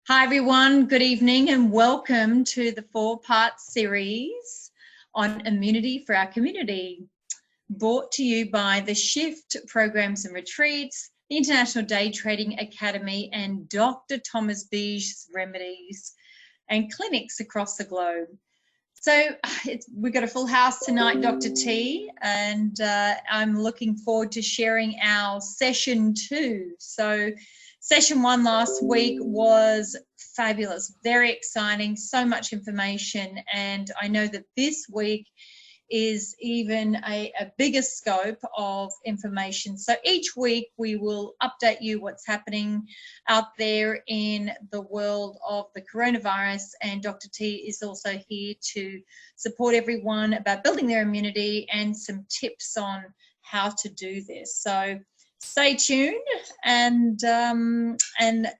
Hi everyone, good evening and welcome to the 4-part series on immunity for our community, brought to you by the Shift Programs and Retreats, the International Day Trading Academy and Dr. Thomas Bige's remedies and clinics across the globe. So we've got a full house tonight, Dr. T, and I'm looking forward to sharing our session 2. So session 1 last week was fabulous, very exciting, so much information, and I know that this week is even a bigger scope of information. So each week we will update you what's happening out there in the world of the coronavirus, and Dr. T is also here to support everyone about building their immunity and some tips on how to do this. So stay tuned and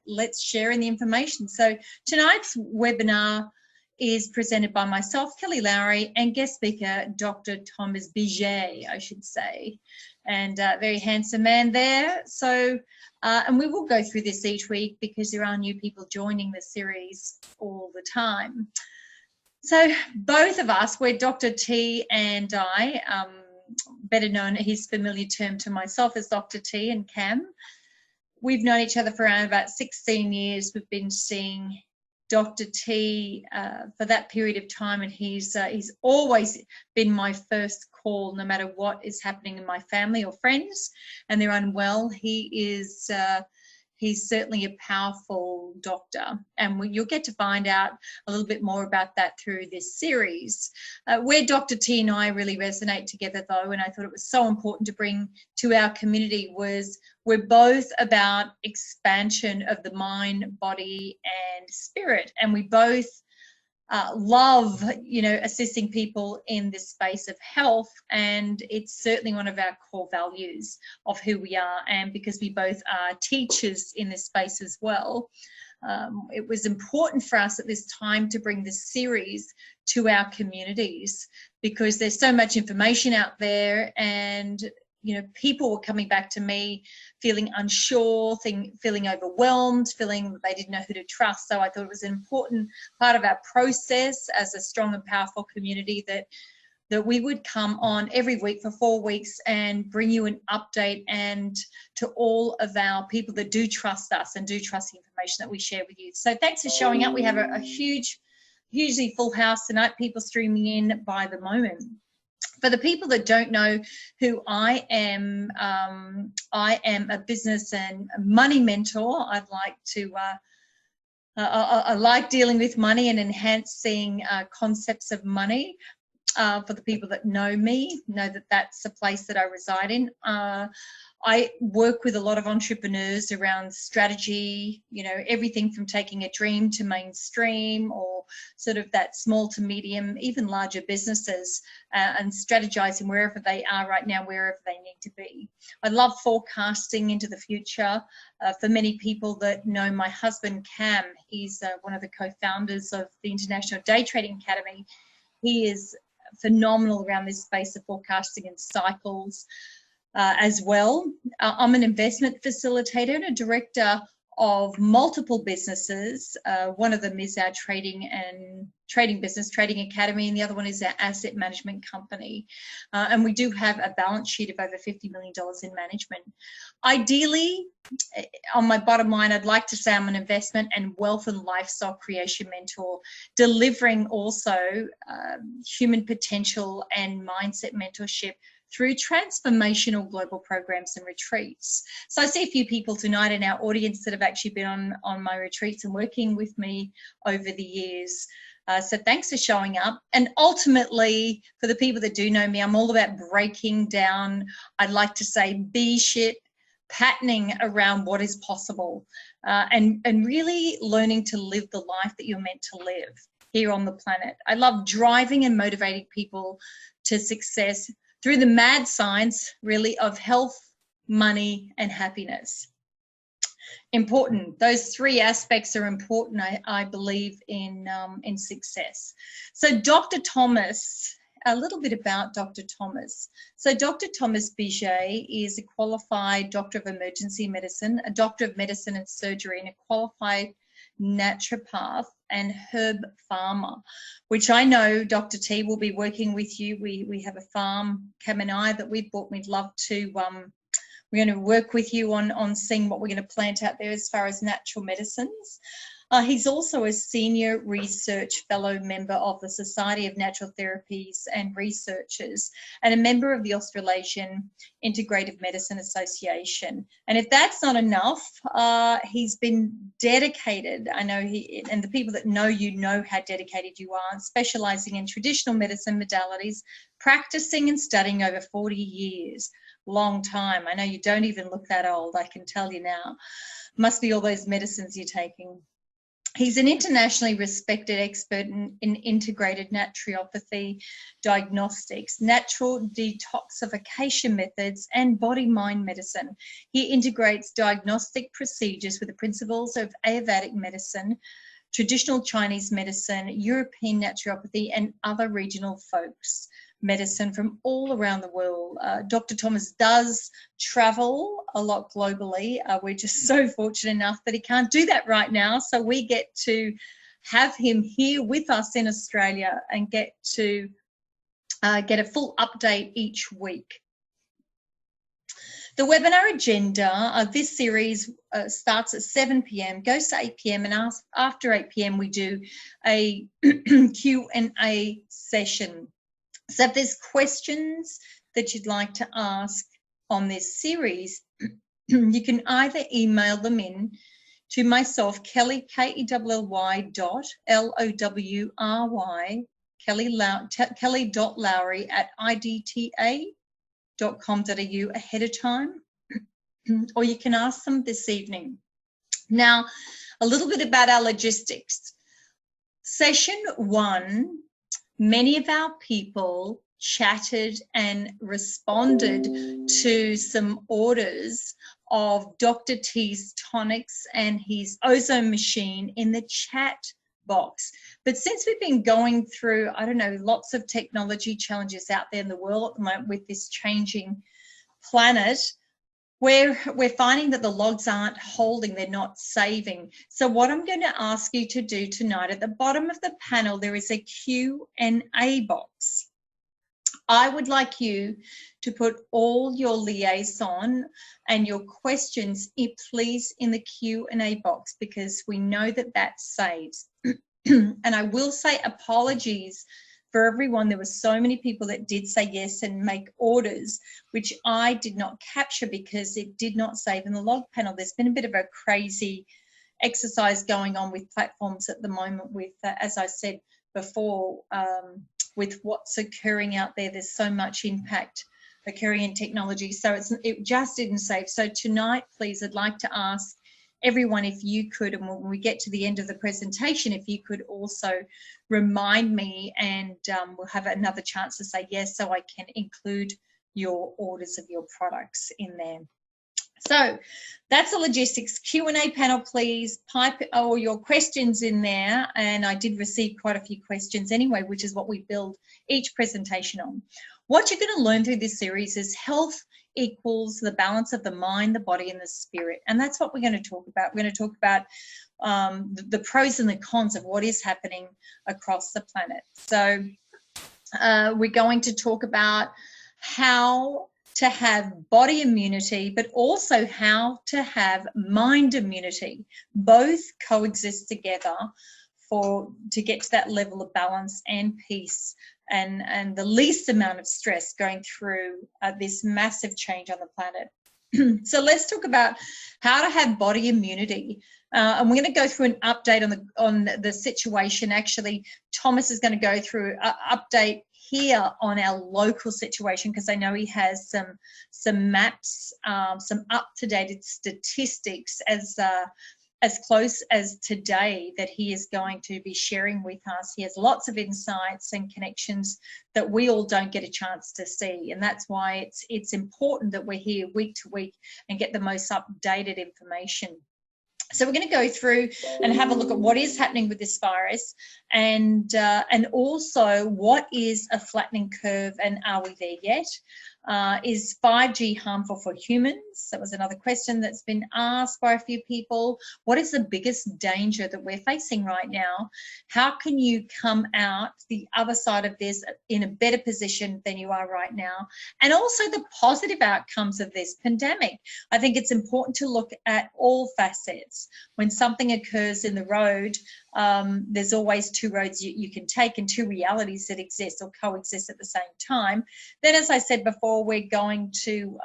let's share in the information. So tonight's webinar is presented by myself, Kelly Lowry, and guest speaker, Dr. Thomas Bige, I should say, and very handsome man there. So, and we will go through this each week because there are new people joining the series all the time. So both of us, we're Dr. T and I, better known his familiar term to myself as Dr. T and Cam. We've known each other for around about 16 years. We've been seeing Dr. T for that period of time, and he's always been my first call no matter what is happening in my family or friends and they're unwell. He's certainly a powerful doctor, and you'll get to find out a little bit more about that through this series. Where Dr. T and I really resonate together though, and I thought it was so important to bring to our community, was we're both about expansion of the mind, body and spirit, and we both love, assisting people in this space of health, and it's certainly one of our core values of who we are. And because we both are teachers in this space as well, it was important for us at this time to bring this series to our communities because there's so much information out there, and people were coming back to me feeling unsure, feeling overwhelmed, feeling that they didn't know who to trust. So I thought it was an important part of our process as a strong and powerful community that we would come on every week for 4 weeks and bring you an update, and to all of our people that do trust us and do trust the information that we share with you. So thanks for showing up. We have a hugely full house tonight, people streaming in by the moment. For the people that don't know who I am a business and money mentor. I like dealing with money and enhancing concepts of money. For the people that know me, know that that's a place that I reside in. I work with a lot of entrepreneurs around strategy, everything from taking a dream to mainstream, or sort of that small to medium, even larger businesses, and strategizing wherever they are right now, wherever they need to be. I love forecasting into the future. For many people that know my husband, Cam, he's one of the co-founders of the International Day Trading Academy. He is phenomenal around this space of forecasting and cycles as well. I'm an investment facilitator and a director of multiple businesses. One of them is our trading business, Trading Academy, and the other one is our asset management company. And we do have a balance sheet of over $50 million in management. Ideally, on my bottom line, I'd like to say I'm an investment and wealth and lifestyle creation mentor, delivering also human potential and mindset mentorship through transformational global programs and retreats. So I see a few people tonight in our audience that have actually been on my retreats and working with me over the years. So thanks for showing up. And ultimately, for the people that do know me, I'm all about breaking down, I'd like to say, B-shit patterning around what is possible, and really learning to live the life that you're meant to live here on the planet. I love driving and motivating people to success through the mad science, really, of health, money, and happiness. Important. Those 3 aspects are important, I believe, in success. So Dr. Thomas, a little bit about Dr. Thomas. So Dr. Thomas Bige is a qualified doctor of emergency medicine, a doctor of medicine and surgery, and a qualified naturopath and herb farmer, which I know Dr. T will be working with you. We have a farm, Cam and I, that we've bought. We'd love to, we're going to work with you on seeing what we're going to plant out there as far as natural medicines. He's also a senior research fellow member of the Society of Natural Therapies and Researchers and a member of the Australasian Integrative Medicine Association. And if that's not enough, he's been dedicated. I know and the people that know you know how dedicated you are, specialising in traditional medicine modalities, practising and studying over 40 years. Long time. I know you don't even look that old, I can tell you now. Must be all those medicines you're taking. He's an internationally respected expert in integrated naturopathy, diagnostics, natural detoxification methods, and body-mind medicine. He integrates diagnostic procedures with the principles of Ayurvedic medicine, traditional Chinese medicine, European naturopathy, and other regional folks medicine from all around the world. Dr. Thomas does travel a lot globally. We're just so fortunate enough that he can't do that right now. So we get to have him here with us in Australia and get to get a full update each week. The webinar agenda of this series starts at 7 p.m, goes to 8 p.m, and after 8 p.m, we do a Q&A session. So if there's questions that you'd like to ask on this series, you can either email them in to myself, Kelly, Kelly.Lowry, Kelly.Lowry at idta.com.au ahead of time, or you can ask them this evening. Now, a little bit about our logistics. Session 1, many of our people chatted and responded to some orders of Dr. T's tonics and his ozone machine in the chat box. But since we've been going through, I don't know, lots of technology challenges out there in the world at the moment with this changing planet, we're finding that the logs aren't holding, they're not saving. So what I'm going to ask you to do tonight, at the bottom of the panel, there is a Q&A box. I would like you to put all your liaison and your questions, please, in the Q&A box, because we know that that saves. And I will say apologies for everyone. There were so many people that did say yes and make orders, which I did not capture because it did not save in the log panel. There's been a bit of a crazy exercise going on with platforms at the moment with, as I said before, with what's occurring out there. There's so much impact occurring in technology. So it just didn't save. So tonight, please, I'd like to ask everyone if you could, and when we get to the end of the presentation, if you could also remind me, and we'll have another chance to say yes, so I can include your orders of your products in there. So that's the logistics. Q&A panel, please. Pipe all your questions in there. And I did receive quite a few questions anyway, which is what we build each presentation on. What you're going to learn through this series is health equals the balance of the mind, the body, and the spirit. And that's what we're going to talk about. We're going to talk about the pros and the cons of what is happening across the planet. So we're going to talk about how to have body immunity, but also how to have mind immunity. Both coexist together to get to that level of balance and peace and the least amount of stress going through this massive change on the planet. So let's talk about how to have body immunity. And we're going to go through an update on the situation. Actually, Thomas is going to go through an update here on our local situation, because I know he has some maps, some up-to-date statistics as close as today that he is going to be sharing with us. He has lots of insights and connections that we all don't get a chance to see, and that's why it's important that we're here week to week and get the most updated information. So we're going to go through and have a look at what is happening with this virus, and also what is a flattening curve, and are we there yet? Is 5G harmful for humans? That was another question that's been asked by a few people. What is the biggest danger that we're facing right now? How can you come out the other side of this in a better position than you are right now? And also the positive outcomes of this pandemic. I think it's important to look at all facets. When something occurs in the road, there's always two roads you can take and two realities that exist or coexist at the same time. Then, as I said before, we're going to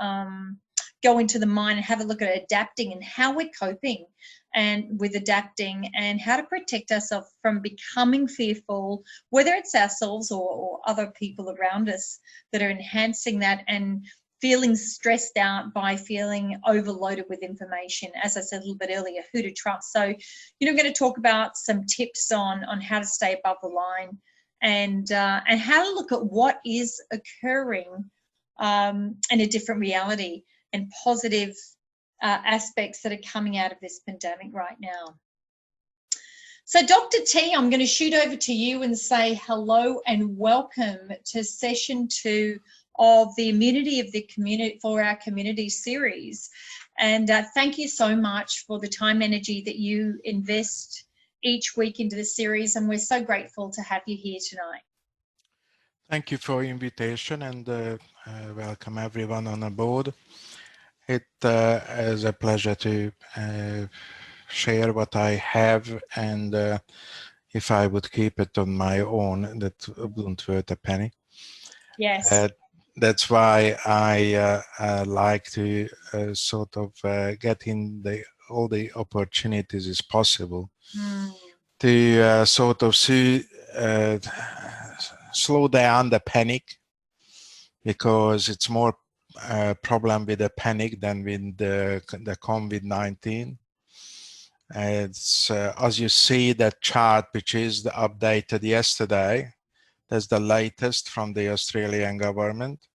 go into the mind and have a look at adapting and how we're coping and with adapting and how to protect ourselves from becoming fearful, whether it's ourselves or other people around us that are enhancing that, and feeling stressed out by feeling overloaded with information. As I said a little bit earlier, who to trust. So, I'm going to talk about some tips on how to stay above the line and how to look at what is occurring in a different reality and positive aspects that are coming out of this pandemic right now. So Dr. T, I'm going to shoot over to you and say hello and welcome to session 2 of the Immunity of the Community for our community series. And thank you so much for the time and energy that you invest each week into the series, and we're so grateful to have you here tonight. Thank you for the invitation, and welcome everyone on board. It is a pleasure to share what I have, and if I would keep it on my own, that wouldn't worth a penny. Yes. That's why I like to sort of get in all the opportunities as possible to sort of slow down the panic, because it's more problem with the panic than with the COVID-19. It's as you see that chart, which is updated yesterday. That's the latest from the Australian government,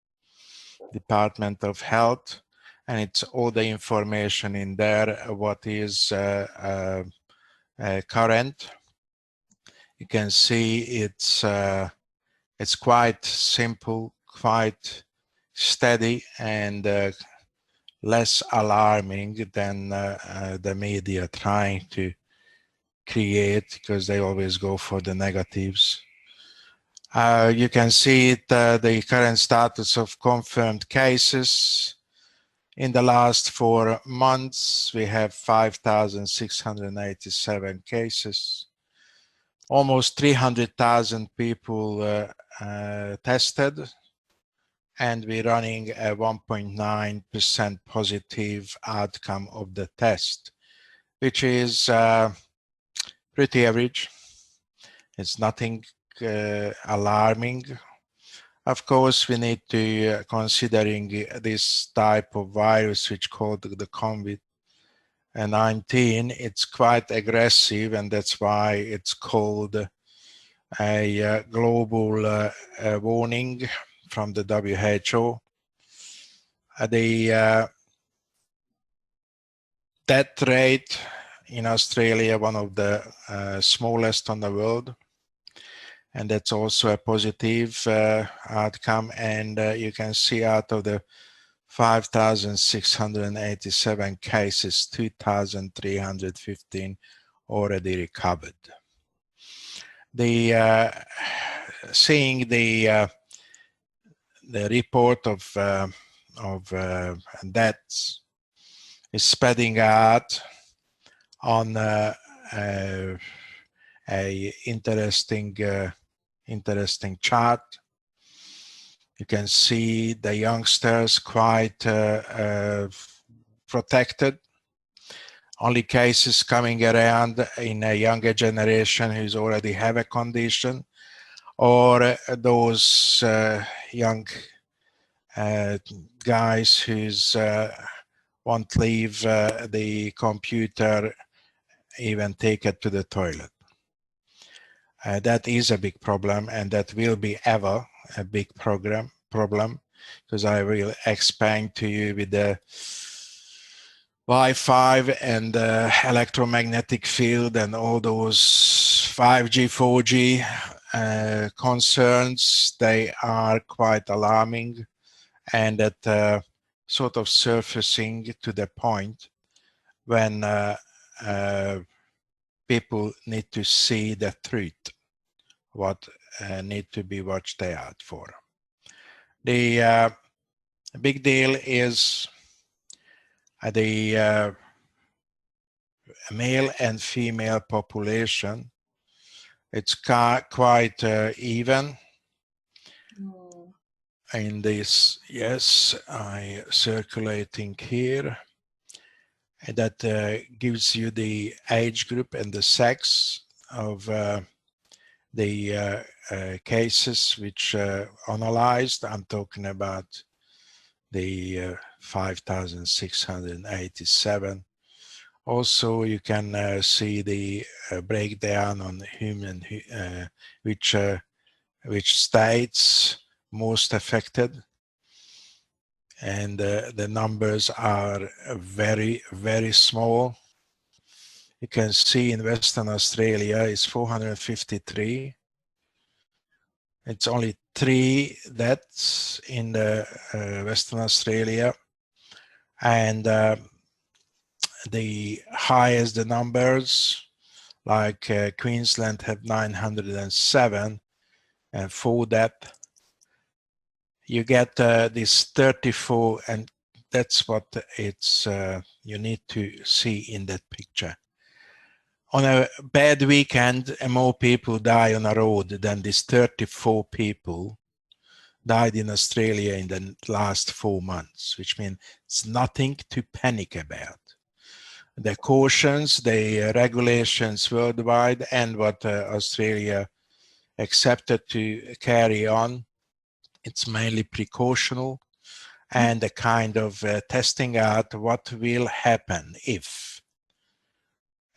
Department of Health, and it's all the information in there, what is current. You can see it's quite simple, quite steady, and less alarming than the media trying to create, because they always go for the negatives. You can see the current status of confirmed cases. In the last 4 months, we have 5,687 cases. Almost 300,000 people tested, and we're running a 1.9% positive outcome of the test, which is pretty average. It's nothing alarming. Of course, we need to considering this type of virus, which called the COVID-19. It's quite aggressive, and that's why it's called a global warning from the WHO. The death rate in Australia, one of the smallest on the world, and that's also a positive outcome. And you can see out of the 5,687 cases, 2,315 already recovered. Seeing the report of deaths is spreading out on a interesting chart. You can see the youngsters quite protected. Only cases coming around in a younger generation who's already have a condition, or those young guys who's won't leave the computer, even take it to the toilet. That is a big problem, and that will be ever a big problem, because I will explain to you with the Wi-Fi and the electromagnetic field and all those 5G, 4G concerns. They are quite alarming, and at sort of surfacing to the point when people need to see the truth, what need to be watched out for. The big deal is the male and female population. It's quite even in this. Yes, I circulating here. And that gives you the age group and the sex of the cases which analyzed. I'm talking about the 5,687. Also, you can see the breakdown on human, which states most affected, and the numbers are very, very small. You can see in Western Australia is 453. It's only 3 deaths in the Western Australia, and the highest the numbers, like Queensland have 907 and 4 deaths. You get this 34, and that's what it's you need to see in that picture. On a bad weekend, more people die on a road than these 34 people died in Australia in the last 4 months, which means it's nothing to panic about. The cautions, the regulations worldwide, and what Australia accepted to carry on, it's mainly precautional and a kind of testing out what will happen if.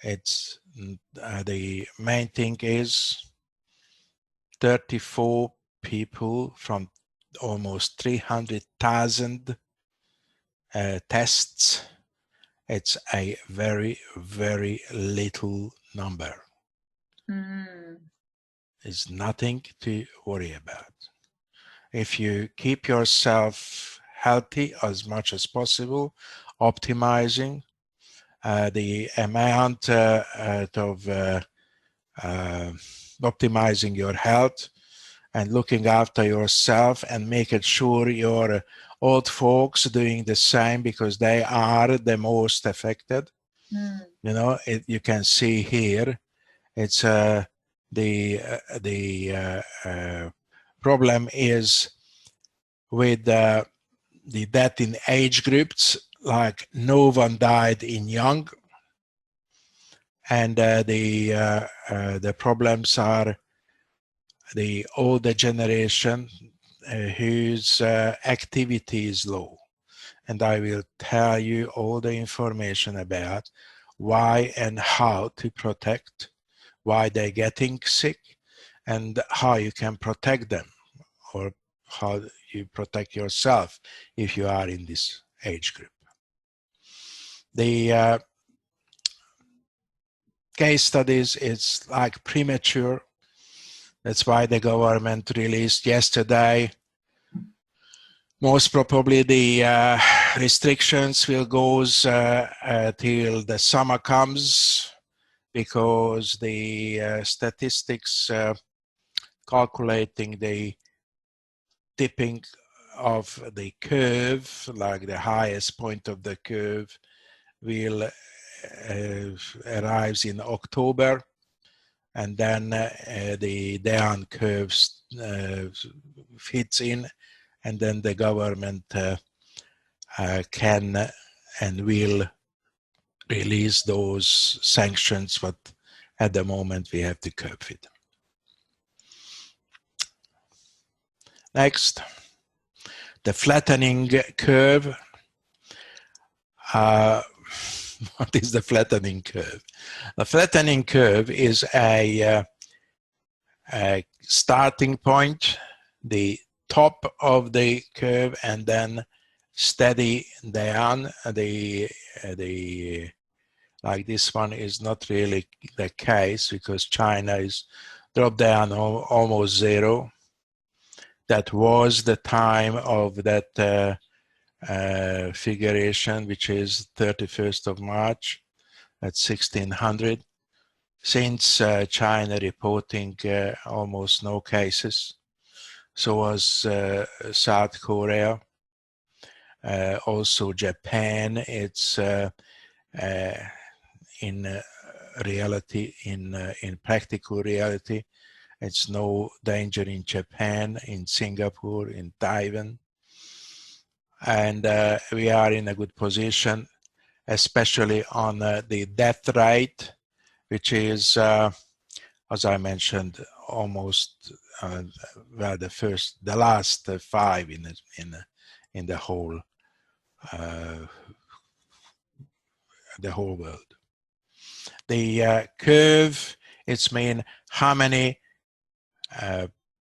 It's the main thing is 34 people from almost 300,000 tests. It's a very, very little number. It's nothing to worry about. If you keep yourself healthy as much as possible, optimizing the amount of optimizing your health and looking after yourself and making sure your old folks doing the same, because they are the most affected. You know, you can see here, it's the problem is with the death in age groups, like no one died in young, and the problems are the older generation whose activity is low. And I will tell you all the information about why and how to protect, why they're getting sick, and how you can protect them, or how you protect yourself if you are in this age group. The case studies, it's like premature. That's why the government released yesterday. Most probably the restrictions will go till the summer comes, because the statistics calculating the tipping of the curve, like the highest point of the curve, will arrives in October, and then the down curves fits in, and then the government can and will release those sanctions, but at the moment we have to cope with. Next, the flattening curve. What is the flattening curve? The flattening curve is a starting point, the top of the curve, and then steady down. Like this one is not really the case, because China is dropped down almost zero. That was the time of that figuration, which is 31st of March at 1600. Since China reporting almost no cases, so was South Korea, also Japan. It's in reality, in practical reality, it's no danger in Japan, in Singapore, in Taiwan, and we are in a good position, especially on the death rate, which is, as I mentioned, almost well, the last five in the whole world. The curve, it's mean how many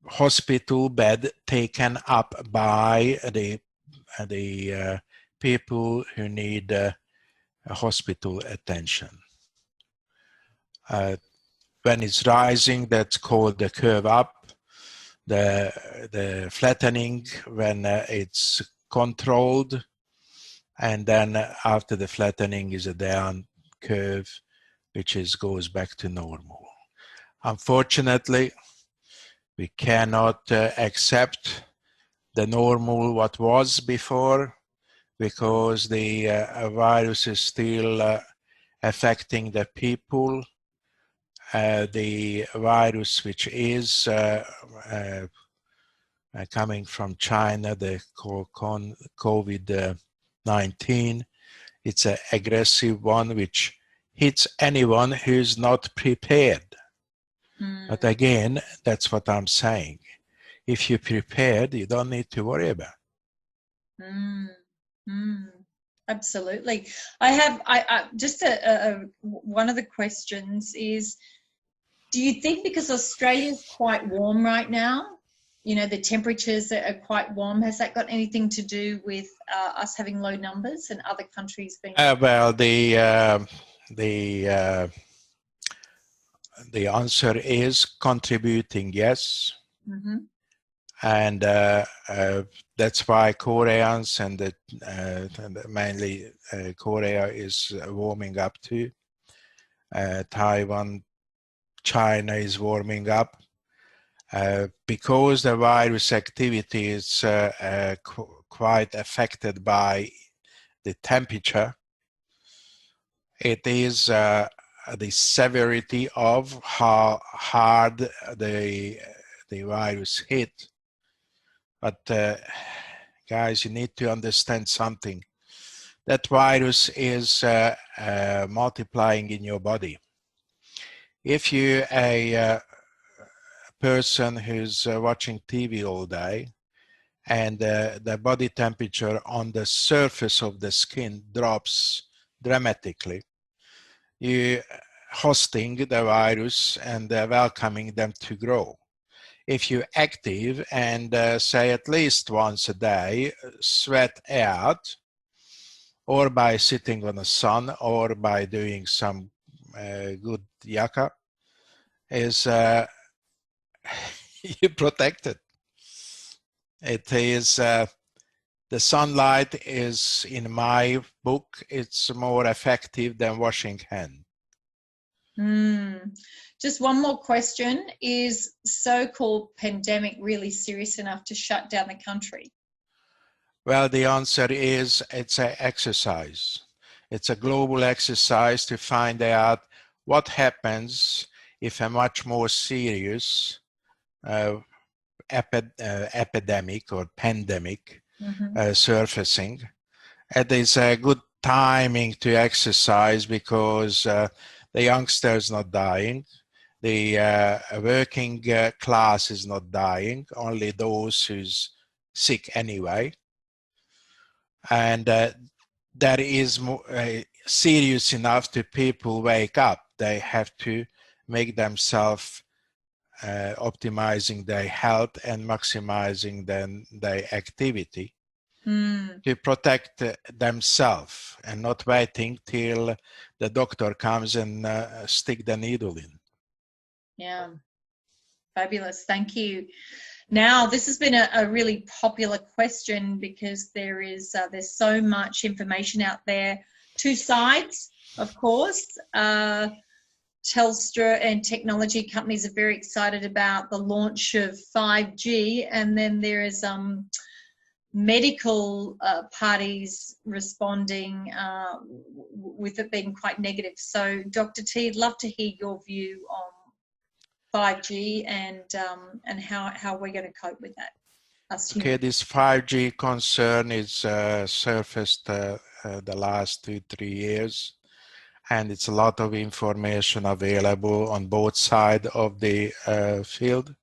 hospital bed taken up by the people who need hospital attention. When it's rising, that's called the curve up. The flattening when it's controlled, and then after the flattening is a down curve, which goes back to normal. Unfortunately, we cannot accept the normal what was before, because the virus is still affecting the people. The virus which is coming from China, the COVID-19, it's an aggressive one which hits anyone who's not prepared. But again, that's what I'm saying. If you're prepared, you don't need to worry about it. Absolutely. I just one of the questions is, do you think because Australia's quite warm right now, you know, the temperatures are quite warm, has that got anything to do with us having low numbers and other countries being? Well, the answer is contributing, yes. And that's why Koreans and mainly Korea is warming up too. Taiwan, China is warming up because the virus activity is quite affected by the temperature. It is the severity of how hard the virus hit. But guys, you need to understand something. That virus is multiplying in your body. If you're a person who's watching TV all day and the body temperature on the surface of the skin drops dramatically, you're hosting the virus and welcoming them to grow. If you're active and say at least once a day, sweat out, or by sitting on the sun, or by doing some good yaka, is you're protected. It is the sunlight is, in my book, it's more effective than washing hands. Just one more question. Is so-called pandemic really serious enough to shut down the country? Well, the answer is it's an exercise. It's a global exercise to find out what happens if a much more serious epidemic or pandemic surfacing. It is a good timing to exercise because the youngsters not dying, the working class is not dying, only those who's sick anyway. And that is serious enough to people wake up. They have to make themselves optimizing their health and maximizing their activity to protect themselves and not waiting till the doctor comes and stick the needle in. Yeah, fabulous. Thank you. Now, this has been a really popular question because there's so much information out there. Two sides, of course. Telstra and technology companies are very excited about the launch of 5G, and then there is medical parties responding with it being quite negative. So, Dr. T, I'd love to hear your view on 5G and how we're going to cope with that. Okay, this 5G concern is surfaced the last 2-3 years, and it's a lot of information available on both sides of the field.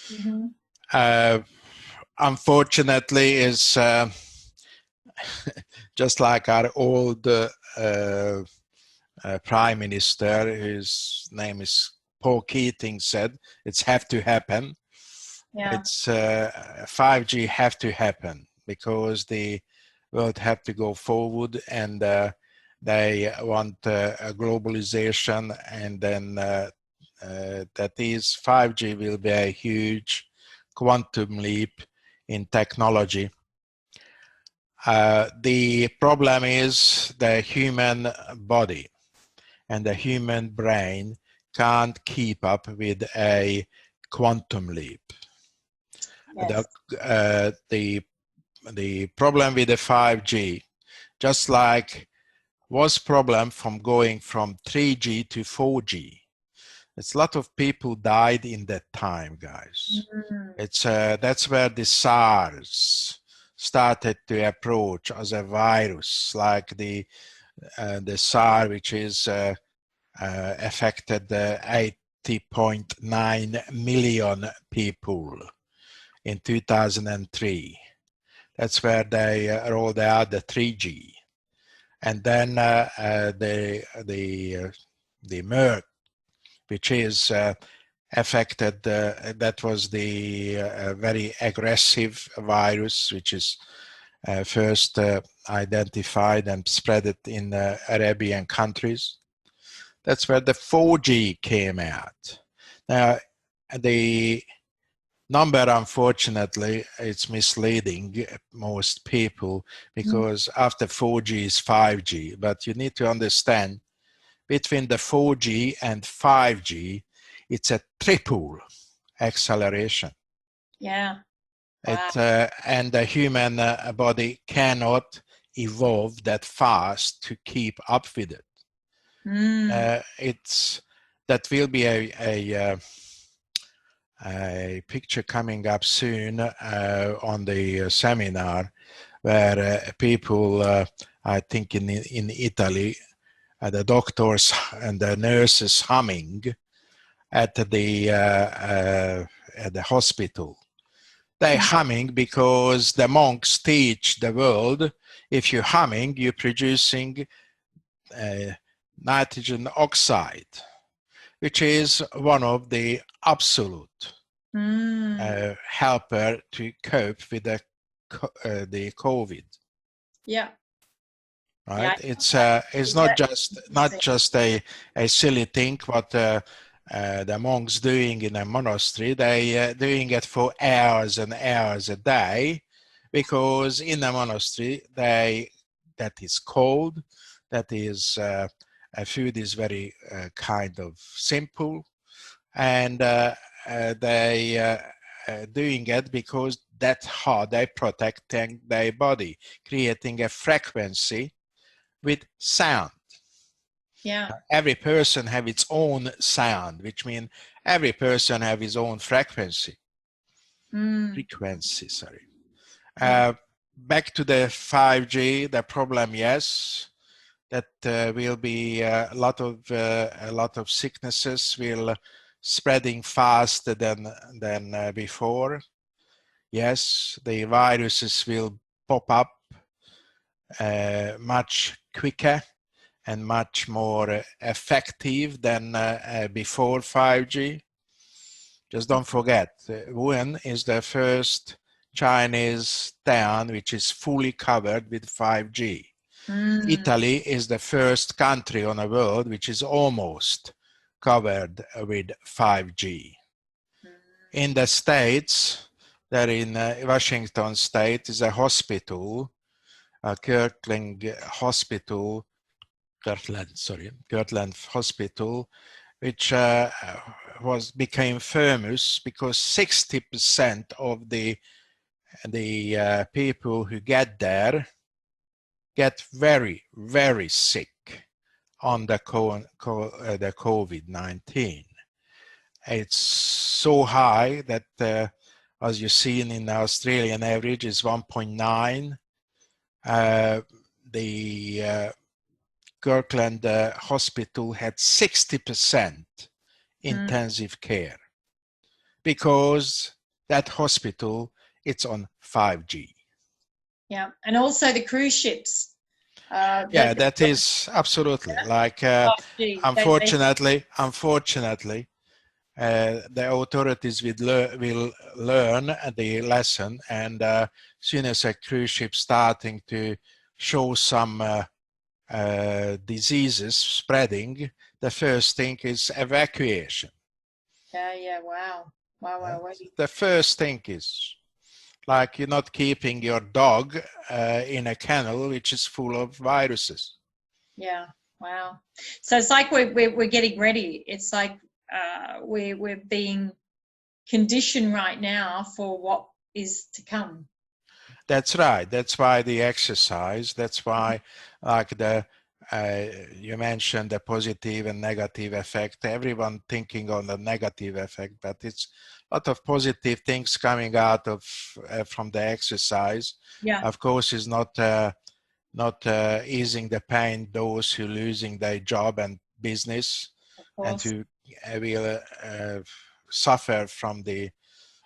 Mm-hmm. Unfortunately, is just like our old Prime Minister, whose name is Paul Keating, said, it's have to happen. Yeah. It's 5G have to happen because the world have to go forward, and they want a globalization, and then that is 5G will be a huge quantum leap in technology. The problem is the human body and the human brain can't keep up with a quantum leap. Yes. The problem with the 5G, just like was problem from going from 3G to 4G. It's a lot of people died in that time, guys. Mm-hmm. It's that's where the SARS started to approach as a virus, like the SARS, which is affected 80.9 million people in 2003. That's where they rolled out the 3G, and then the Merck, which is affected. That was the very aggressive virus, which is first identified and spread it in Arabian countries. That's where the 4G came out. Now, the number, unfortunately, it's misleading most people because after 4G is 5G. But you need to understand, between the 4G and 5G, it's a triple acceleration. Yeah. Wow. And the human body cannot evolve that fast to keep up with it. That will be a picture coming up soon on the seminar where people, I think in Italy, the doctors and the nurses humming at the hospital. They're humming because the monks teach the world, if you're humming, you're producing nitrogen oxide, which is one of the absolute helper to cope with the COVID. Yeah. Right. Yeah. It's not just a silly thing what the monks doing in a monastery. They doing it for hours and hours a day, because in the monastery that is cold, that is food is very kind of simple, and they doing it because that's how they protecting their body, creating a frequency with sound. Yeah. Every person have its own sound, which means every person have his own frequency. Frequency, sorry. Back to the 5G, the problem, yes, that will be a lot of sicknesses will spreading faster than before. Yes, the viruses will pop up much quicker and much more effective than before 5G. Just don't forget, Wuhan is the first Chinese town which is fully covered with 5G. Italy is the first country on the world which is almost covered with 5G. In the States, there in Washington State is a hospital, Kirtland Hospital, which became famous because 60% of the people who get there get very, very sick on the COVID-19. It's so high that, as you've seen in the Australian average, is 1.9. The Kirkland Hospital had 60% intensive care because that hospital, it's on 5G. Yeah, and also the cruise ships. Yeah, that is absolutely like, unfortunately, the authorities will learn the lesson, and as soon as a cruise ship starting to show some diseases spreading, the first thing is evacuation. Yeah, wow. The first thing is, like, you're not keeping your dog in a kennel which is full of viruses. Yeah, wow. So it's like we're getting ready. It's like we're being conditioned right now for what is to come. That's right. That's why the exercise. That's why, like you mentioned the positive and negative effect. Everyone thinking on the negative effect, but it's a lot of positive things coming out of from the exercise. Yeah. Of course, is not easing the pain those who losing their job and business, and who will suffer from the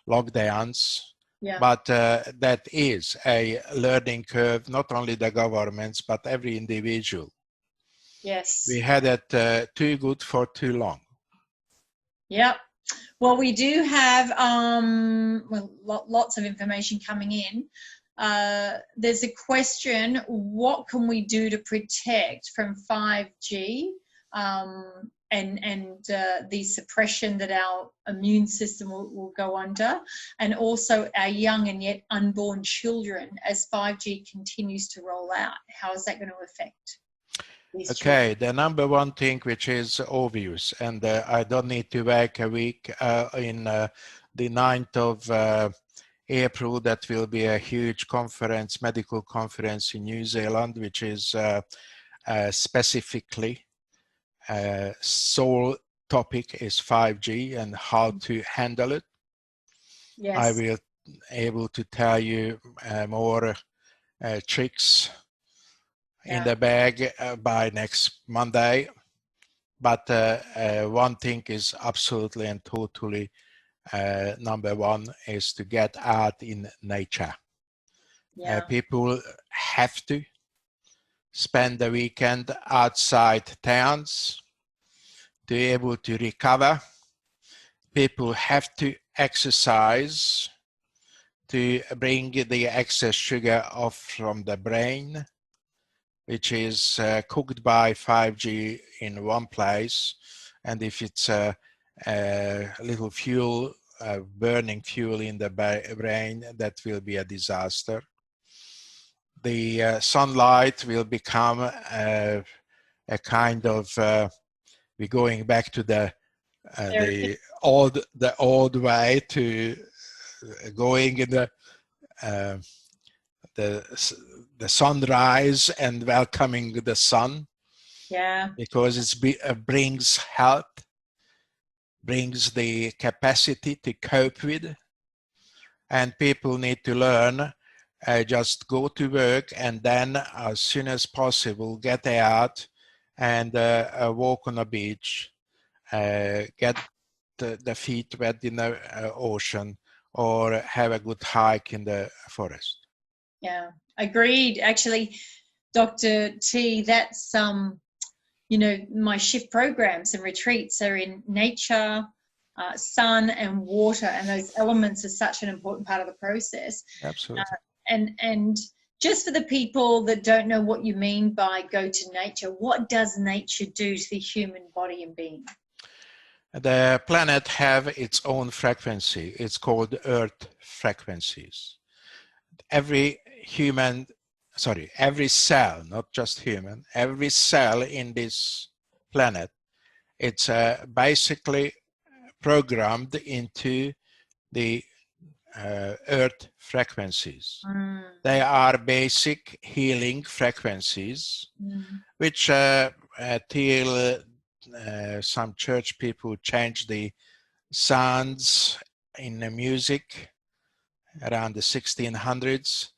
lockdowns. Yeah. But that is a learning curve, not only the governments, but every individual. Yes. We had it too good for too long. Yep. Well, we do have lots of information coming in. There's a question, what can we do to protect from 5G and the suppression that our immune system will go under, and also our young and yet unborn children as 5G continues to roll out? How is that going to affect these children? The number one thing which is obvious, and I don't need to wait a week, in the 9th of April, that will be a huge conference, medical conference in New Zealand, which is specifically sole topic is 5G and how to handle it. Yes. I will able to tell you more tricks in the bag by next Monday. But one thing is absolutely and totally number one is to get out in nature. People have to spend the weekend outside towns to be able to recover. People have to exercise to bring the excess sugar off from the brain, which is cooked by 5G in one place. And if it's a little fuel, burning fuel in the brain, that will be a disaster. The sunlight will become a kind of, we're going back to the old way to going in the sunrise and welcoming the sun. Yeah. Because it brings health, brings the capacity to cope with, and people need to learn. Just go to work and then as soon as possible get out and walk on a beach, get the feet wet in the ocean, or have a good hike in the forest. Yeah, agreed. Actually, Dr. T, that's my shift programs and retreats are in nature, sun and water, and those elements are such an important part of the process. Absolutely. And just for the people that don't know what you mean by go to nature, what does nature do to the human body and being? The planet have its own frequency. It's called Earth frequencies. Every cell, not just human, every cell in this planet, it's basically programmed into the Earth frequencies. Mm. They are basic healing frequencies, which till some church people changed the sounds in the music around the 1600s.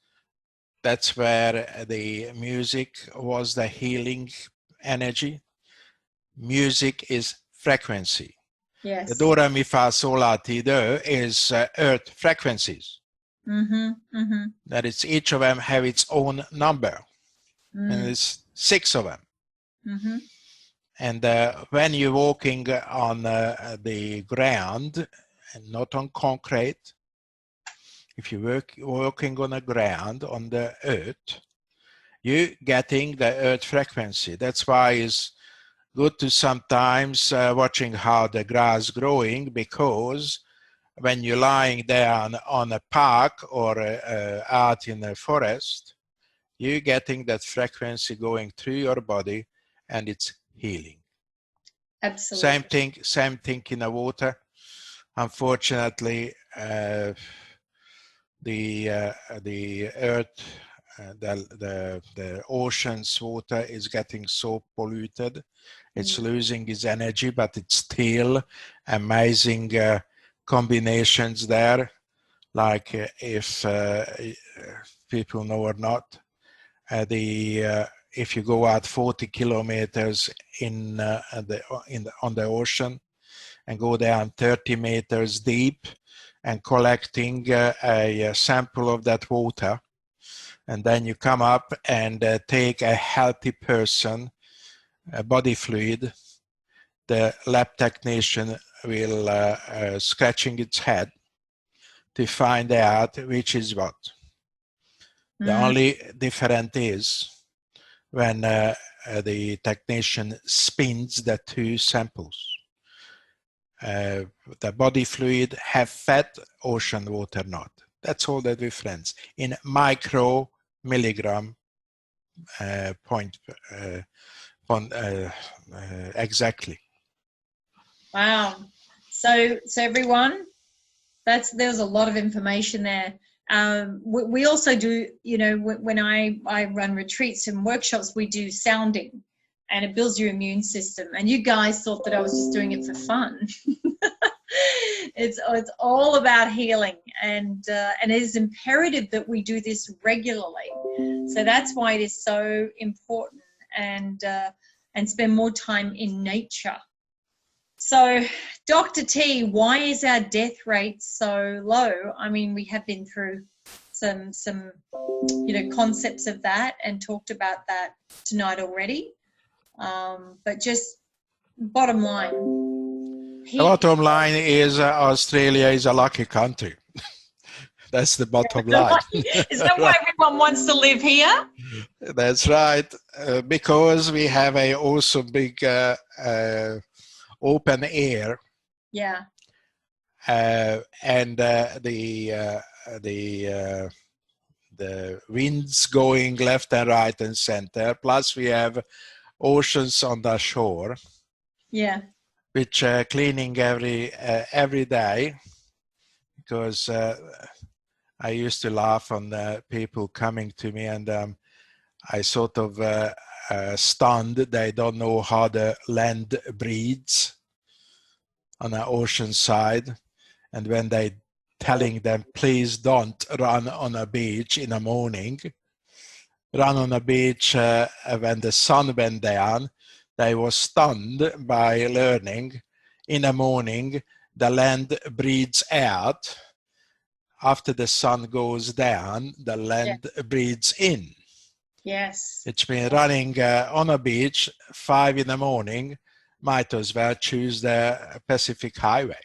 That's where the music was the healing energy. Music is frequency. Yes. The do, re, mi, fa, sol, la, ti, do is earth frequencies. That is, each of them have its own number. And it's 6 of them. And when you're walking on the ground and not on concrete, if you're walking on the ground, on the earth, you're getting the earth frequency. That's why it's good to sometimes watching how the grass growing, because when you're lying down on a park or out in the forest, you're getting that frequency going through your body and it's healing. Absolutely. Same thing in the water. Unfortunately, the earth, the ocean's water is getting so polluted. It's losing its energy, but it's still amazing combinations there. Like if people know or not, if you go out 40 kilometers on the ocean and go down 30 meters deep and collecting a sample of that water, and then you come up and take a healthy person, a body fluid, the lab technician will scratching its head to find out which is what. The only difference is when the technician spins the 2 samples. The body fluid have fat, ocean water not. That's all the difference in micro milligram point exactly. Wow. So everyone, there's a lot of information there. We also do, you know, when I run retreats and workshops, we do sounding, and it builds your immune system. And you guys thought that I was just doing it for fun. It's all about healing, and it is imperative that we do this regularly. So that's why it is so important, and spend more time in nature. So, Dr. T, why is our death rate so low? I mean, we have been through some concepts of that and talked about that tonight already. But just bottom line. The bottom line is Australia is a lucky country. That's the bottom line. Is that why everyone wants to live here? That's right. Because we have a also big open air. Yeah. And the winds going left and right and center. Plus we have oceans on the shore. Yeah. Which cleaning every day, because I used to laugh on the people coming to me, and I sort of stunned. They don't know how the land breathes on the ocean side, and when they telling them, please don't run on a beach in the morning, run on a beach when the sun went down, they were stunned by learning in the morning the land breathes out. After the sun goes down, the land breathes in. Yes. It's been running on a beach 5 in the morning, might as well choose the Pacific Highway.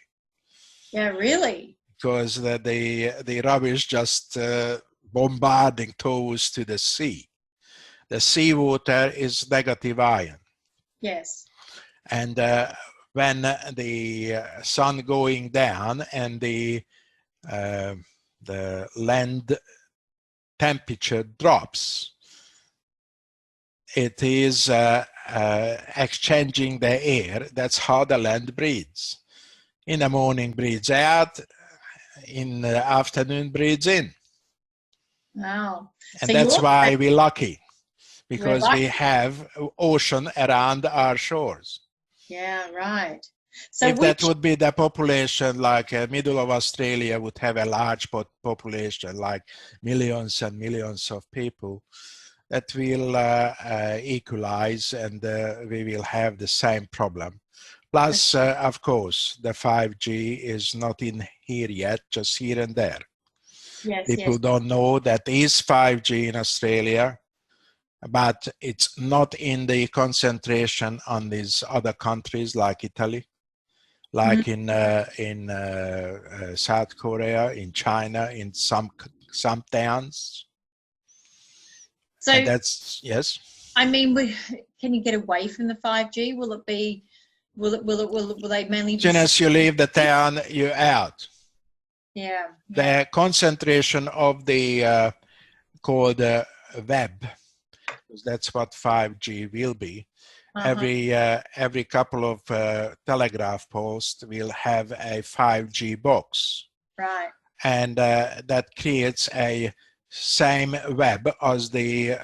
Yeah, really? Because the rubbish just bombarding towards to the sea. The seawater is negative ion. Yes. And when the sun going down and the land temperature drops, it is exchanging the air. That's how the land breathes. In the morning breathes out, in the afternoon breathes in. Wow. And So that's why we're lucky, because we lucky. have ocean around our shores. Yeah, right. So if that would be the population, like middle of Australia would have a large population, like millions and millions of people, that will equalize, and we will have the same problem. Plus, of course, the 5G is not in here yet, just here and there. Yes, People yes. don't know that is 5G in Australia, but it's not in the concentration on these other countries like Italy, like in South Korea, in China, in some towns. So and that's, yes. I mean, can you get away from the 5G? Will it be? Will they mainly? As soon as you leave the town, you're out. Yeah. The concentration of the called web, because that's what 5G will be. Every couple of telegraph posts will have a 5G box. Right. And that creates a same web as the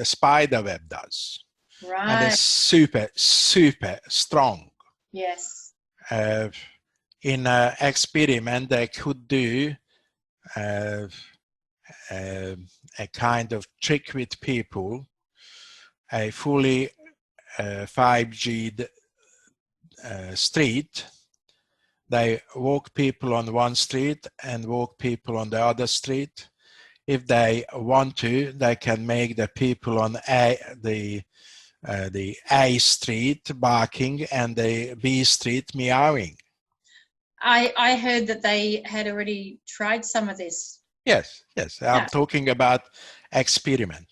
spider web does. Right. And it's super, super strong. Yes. In an experiment, they could do a kind of trick with people, a fully 5G street. They walk people on one street and walk people on the other street. If they want to, they can make the people on the A street barking and the B street meowing. I heard that they had already tried some of this. Yes, yes. I'm talking about experiment.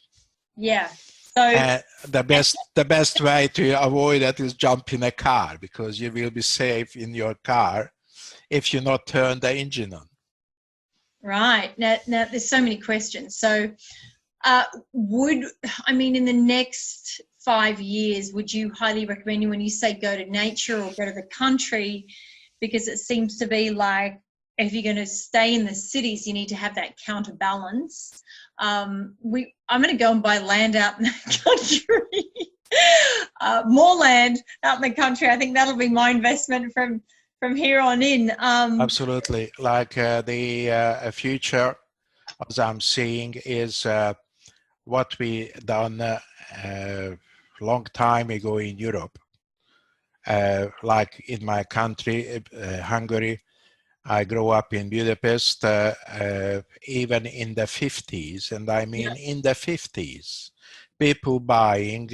Yeah. So the best way to avoid that is jump in a car, because you will be safe in your car if you not turn the engine on. Right. Now there's so many questions. So in the next 5 years, would you highly recommend, when you say go to nature or go to the country, because it seems to be like if you're going to stay in the cities, you need to have that counterbalance. I'm going to go and buy land out in the country, more land out in the country. I think that'll be my investment from here on in. Absolutely. Like the future, as I'm seeing, is what we done a long time ago in Europe. Like in my country, Hungary, I grew up in Budapest, even in the 50s, and I mean in the 50s, people buying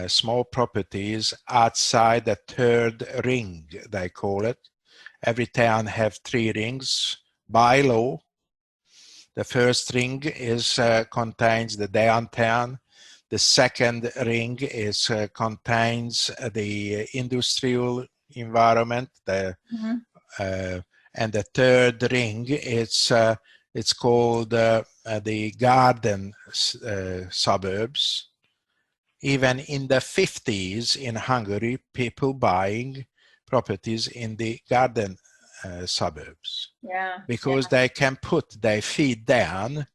small properties outside the third ring, they call it. Every town have 3 rings by law. The first ring is contains the downtown. The second ring is contains the industrial environment. And the third ring is it's called the garden suburbs. Even in the 50s in Hungary, people buying properties in the garden suburbs. Because they can put their feet down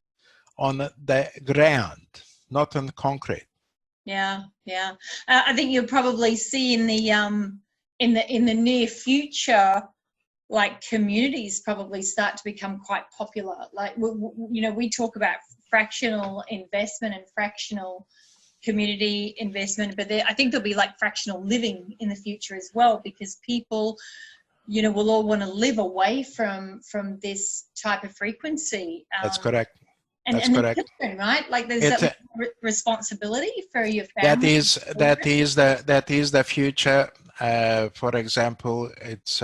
on the ground, not on concrete. Yeah. I think you'll probably see in the near future, like communities probably start to become quite popular. Like we talk about fractional investment and fractional community investment, but I think there'll be like fractional living in the future as well, because people will all want to live away from this type of frequency. That's correct. That's correct. The children, right? Like there's that responsibility for your family. That is the future. For example, it's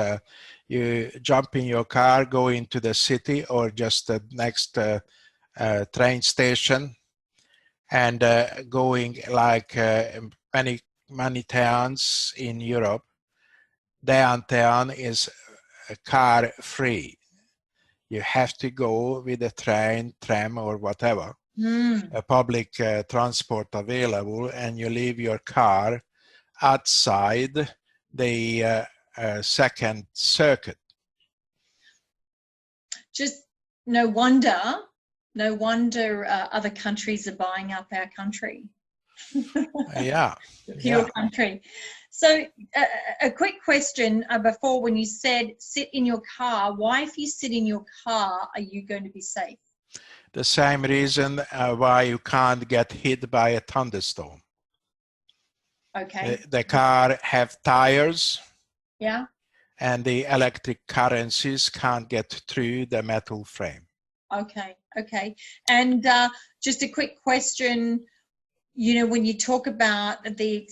you jump in your car, go into the city or just the next train station, and going like many many towns in Europe, downtown is car free. You have to go with a train, tram, or whatever, a public transport available, and you leave your car outside the second circuit. Just no wonder other countries are buying up our country. Yeah. Pure country. So a quick question before, when you said sit in your car, why if you sit in your car are you going to be safe? The same reason why you can't get hit by a thunderstorm. Okay. The car have tires. Yeah. And the electric currents can't get through the metal frame. Okay. Okay. And just a quick question, you know, when you talk about the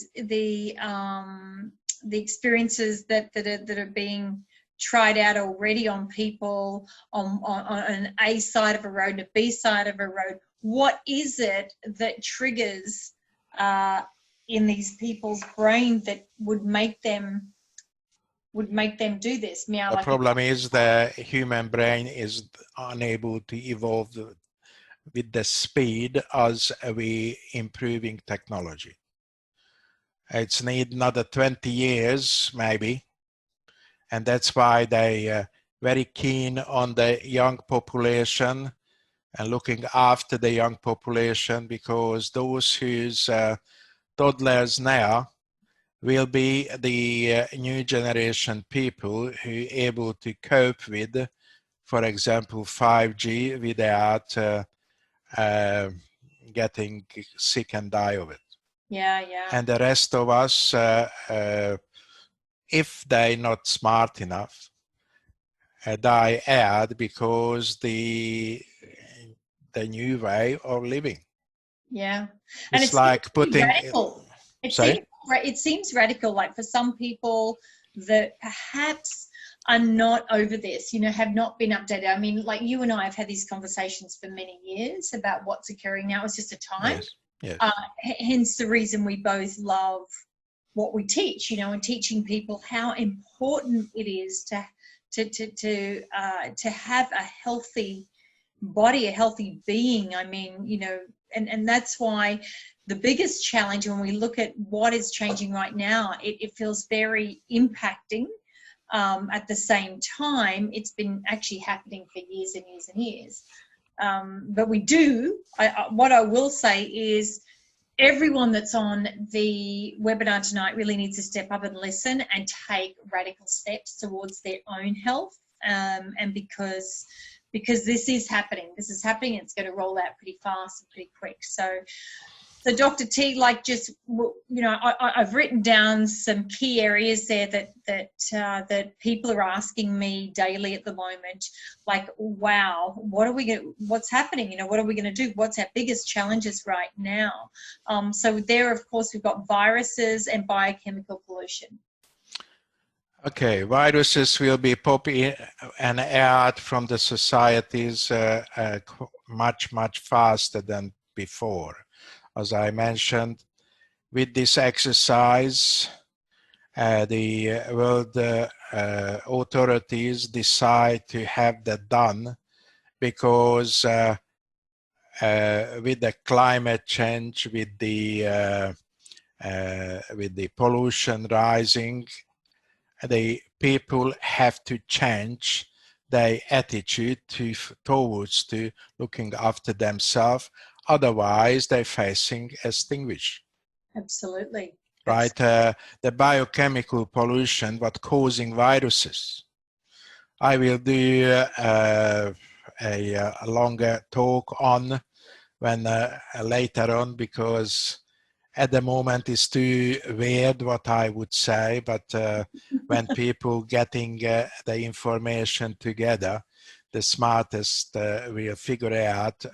experiences that are being tried out already on people on an A side of a road and a B side of a road, what is it that triggers in these people's brain that would make them do this? The problem is the human brain is unable to evolve with the speed as we improving technology. It's need another 20 years maybe, and that's why they very keen on the young population and looking after the young population, because those who's toddlers now will be the new generation people who able to cope with, for example, 5G without getting sick and die of it. Yeah, yeah. And the rest of us, if they're not smart enough, die out because the new way of living. Yeah. And it's like putting... Radical. It seems radical, like for some people that perhaps are not over this, you know, have not been updated. I mean, like you and I have had these conversations for many years about what's occurring now. It's just a time. Yes. Hence the reason we both love what we teach, you know, and teaching people how important it is to have a healthy body, a healthy being. I mean, you know, and that's why the biggest challenge when we look at what is changing right now, it feels very impacting. At the same time, it's been actually happening for years and years and years. But we do, what I will say is everyone that's on the webinar tonight really needs to step up and listen and take radical steps towards their own health. And because this is happening, it's going to roll out pretty fast and pretty quick. So Dr. T, like, just, you know, I've written down some key areas there that people are asking me daily at the moment. Like, wow, what's happening? You know, what are we going to do? What's our biggest challenges right now? So there, of course, we've got viruses and biochemical pollution. Okay, viruses will be popping in and out from the societies much faster than before. As I mentioned, with this exercise, the world authorities decide to have that done because with the climate change, with the pollution rising, the people have to change their attitude towards looking after themselves. Otherwise, they're facing extinction. Absolutely. Right? The biochemical pollution, what causing viruses. I will do a longer talk on when later on, because at the moment it's too weird what I would say, but when people getting the information together, the smartest will figure out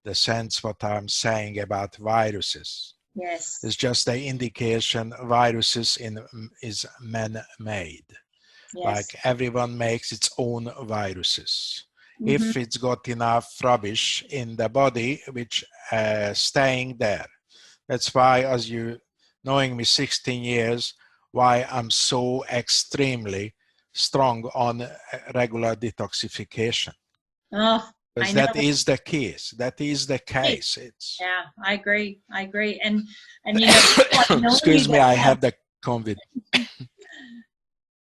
the sense what I'm saying about viruses. Yes. It's just an indication viruses is man-made. Yes. Like everyone makes its own viruses. If it's got enough rubbish in the body, which staying there. That's why, as you knowing me 16 years, why I'm so extremely strong on regular detoxification. Oh, Because I know. that is the case. That is the case. It's Yeah, I agree. I agree. And you know, like knowing you excuse me, that I have, have the COVID.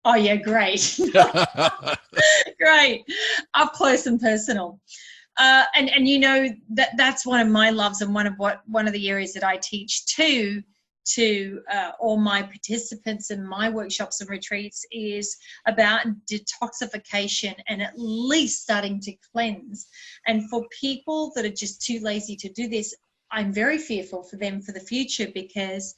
oh yeah, great. Great. Up close and personal. And you know that's one of my loves, and one of the areas that I teach to all my participants in my workshops and retreats is about detoxification and at least starting to cleanse. And for people that are just too lazy to do this, I'm very fearful for them for the future, because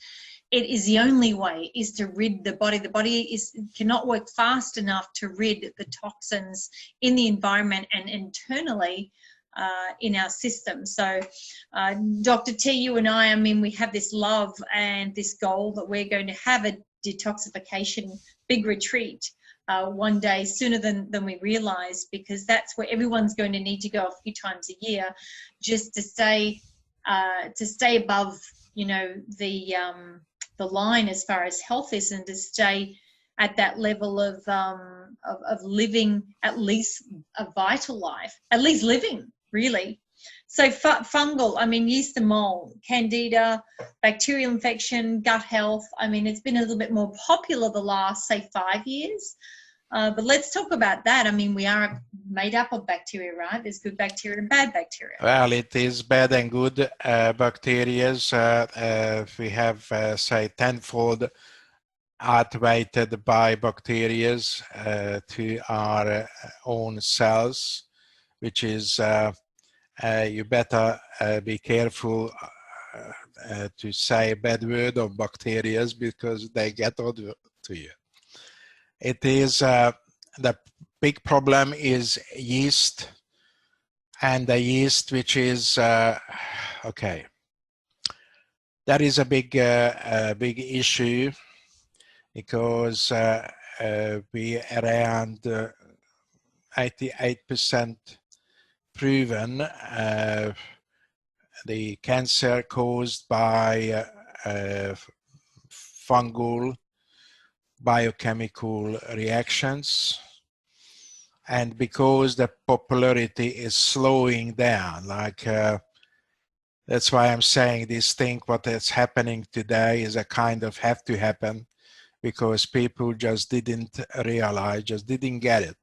it is the only way is to rid the body. The body cannot work fast enough to rid the toxins in the environment and internally in our system. So Dr. T, you and I mean, we have this love and this goal that we're going to have a detoxification big retreat one day sooner than we realize, because that's where everyone's going to need to go a few times a year just to stay above, you know, the line as far as health is, and to stay at that level of living at least a vital life, at least living, really. So fungal, I mean, yeast and mold, candida, bacterial infection, gut health. I mean, it's been a little bit more popular the last, say, 5 years. But let's talk about that. I mean, we are made up of bacteria, right? There's good bacteria and bad bacteria. Well, it is bad and good bacteria. We have, say, tenfold outweighed by bacteria to our own cells, which is you better be careful to say a bad word of bacteria, because they get onto you. It is the big problem is yeast, and the yeast, which is okay. That is a big issue, because we around 88% proven the cancer caused by fungal biochemical reactions, and because the popularity is slowing down, like that's why I'm saying this thing, what is happening today is a kind of have to happen, because people just didn't realize, just didn't get it.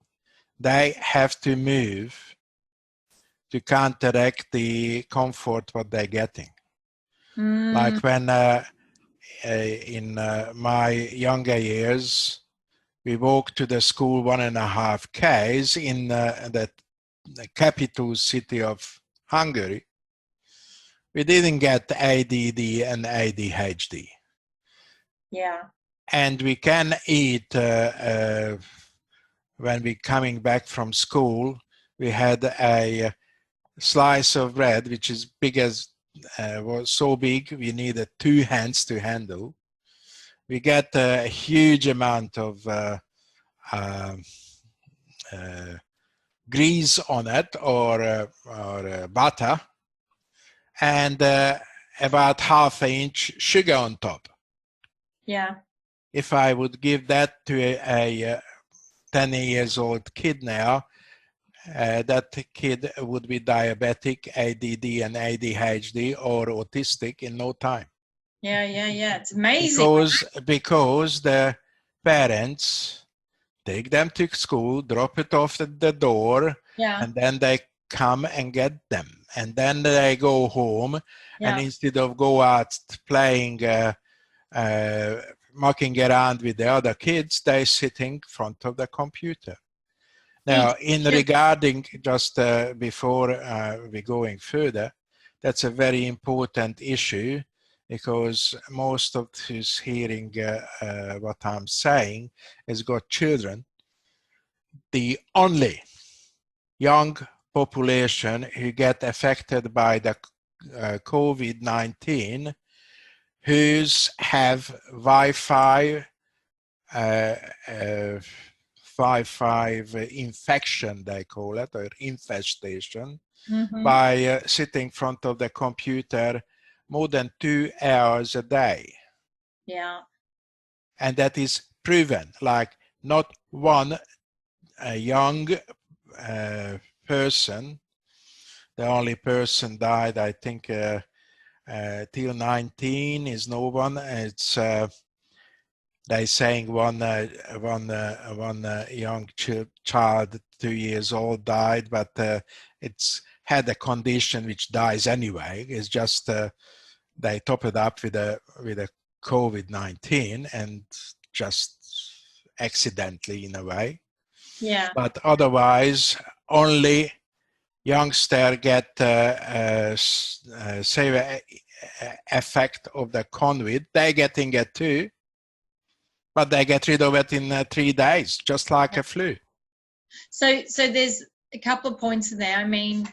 They have to move to counteract the comfort what they're getting. Like when in my younger years, we walked to the school 1.5 km in the capital city of Hungary. We didn't get ADD and ADHD. Yeah. And we can eat, when we coming back from school, we had a slice of bread, which is big as, was so big, we needed 2 hands to handle. We get a huge amount of grease on it, or butter, and about 1/2 inch sugar on top. Yeah. If I would give that to a 10 years old kid now, that kid would be diabetic, ADD and ADHD, or autistic in no time. Yeah, yeah, yeah. It's amazing. Because the parents take them to school, drop it off at the door, Yeah. and then they come and get them. And then they go home, and instead of go out playing, mucking around with the other kids, they sit in front of the computer. Now, in regarding, just before we going further, that's a very important issue, because most of who's hearing what I'm saying has got children. The only young population who get affected by the COVID-19 who's have Wi-Fi infection, they call it, or infestation, by sitting in front of the computer more than 2 hours a day. Yeah. And that is proven, like not one young person, the only person died, I think, till 19 is no one. It's they saying one young child, 2 years old, died, but it's had a condition which dies anyway. It's just they top it up with a COVID-19 and just accidentally in a way. Yeah. But otherwise, only youngster get severe effect of the COVID. They're getting it too, but they get rid of it in 3 days, just like a flu. So there's a couple of points in there. I mean,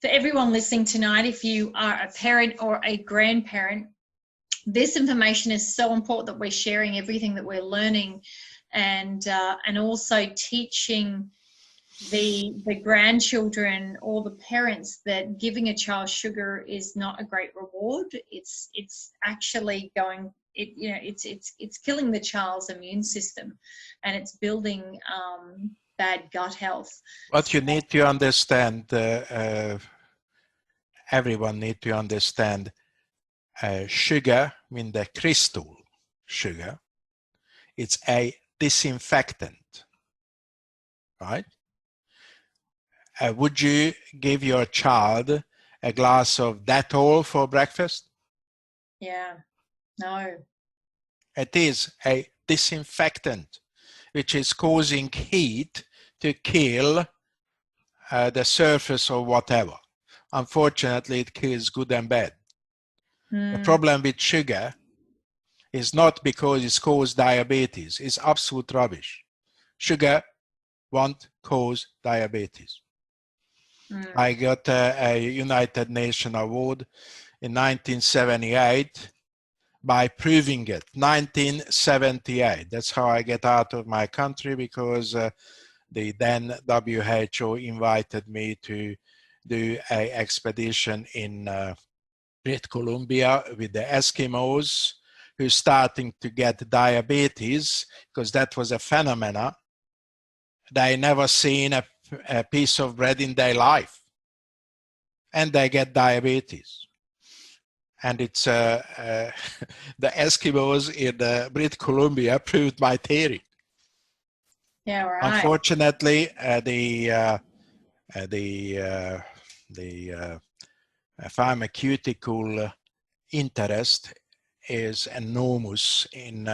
for everyone listening tonight, if you are a parent or a grandparent, this information is so important that we're sharing everything that we're learning, and also teaching the grandchildren or the parents that giving a child sugar is not a great reward. It's actually going, it's killing the child's immune system, and it's building bad gut health. What you need to understand, everyone need to understand, sugar, I mean the crystal sugar, it's a disinfectant, right? Would you give your child a glass of Dettol for breakfast? Yeah, no. It is a disinfectant, which is causing heat to kill the surface or whatever. Unfortunately, it kills good and bad. The problem with sugar is not because it's caused diabetes. It's absolute rubbish. Sugar won't cause diabetes. I got a United Nations award in 1978 by proving it. 1978. That's how I get out of my country, because the then WHO invited me to do an expedition in British Columbia with the Eskimos, who's starting to get diabetes, because that was a phenomena. They never seen a piece of bread in their life, and they get diabetes. And it's the Eskimos in British Columbia proved my theory. Yeah, right. Unfortunately, the pharmaceutical interest is enormous in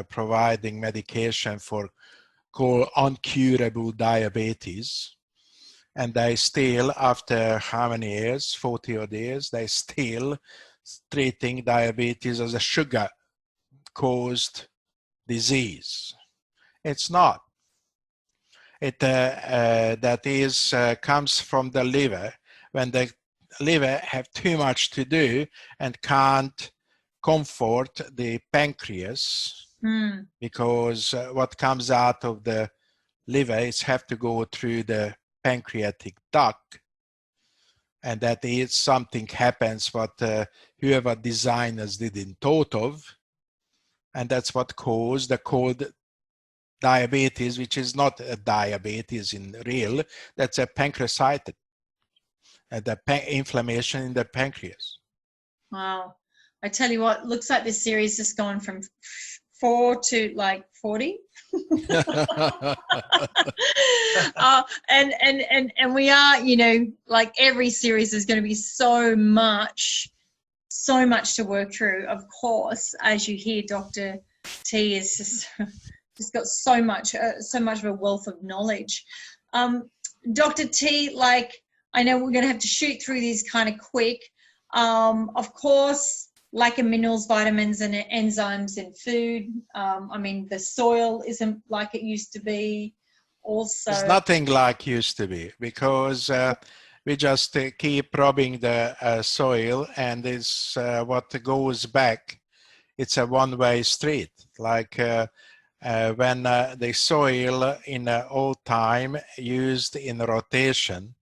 providing medication for called uncurable diabetes. And they still, after how many years, 40 odd years, they still treating diabetes as a sugar-caused disease. It's not. It that is comes from the liver. When the liver have too much to do and can't comfort the pancreas, because what comes out of the liver is have to go through the pancreatic duct, and that is something happens what whoever designers didn't thought of, and that's what caused the cold diabetes, which is not a diabetes in real, that's a pancreatitis, the inflammation in the pancreas. Wow. I tell you what, looks like this series has gone from 4 to like 40. And we are, like every series is going to be so much to work through. Of course, as you hear, Dr. T is just got so much of a wealth of knowledge. Dr. T, like, I know we're going to have to shoot through these kind of quick. Of course, lack of minerals, vitamins, and enzymes in food. I mean, the soil isn't like it used to be. Also, it's nothing like used to be, because we just keep robbing the soil, and it's what goes back. It's a one-way street. Like when the soil in old time used in rotation,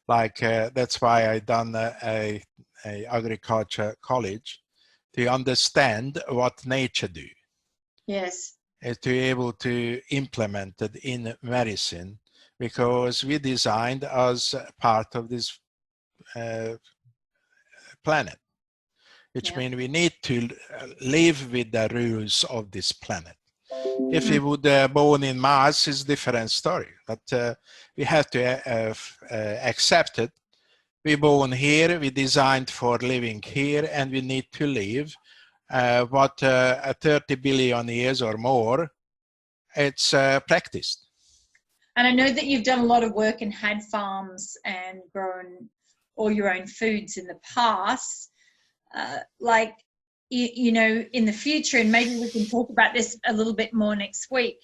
like that's why I done a agriculture college, to understand what nature do. Yes. To be able to implement it in medicine, because we designed as part of this planet, which means we need to live with the rules of this planet. If we would born in Mars, it's a different story, but we have to accept it. We're born here, we designed for living here, and we need to live what 30 billion years or more it's practiced. And I know that you've done a lot of work and had farms and grown all your own foods in the past. Like, you know, in the future, and maybe we can talk about this a little bit more next week.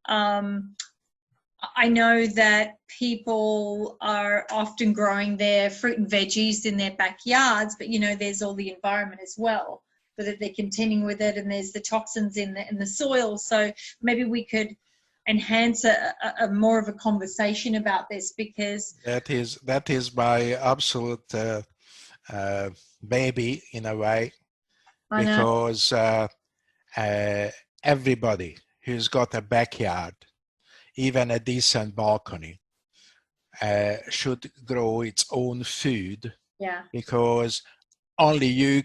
I know that people are often growing their fruit and veggies in their backyards, but, you know, there's all the environment as well, so that they're contending with it, and there's the toxins in the soil. So maybe we could enhance a more of a conversation about this, because that is my absolute baby in a way, because everybody who's got a backyard, even a decent balcony, should grow its own food. Yeah. Because only you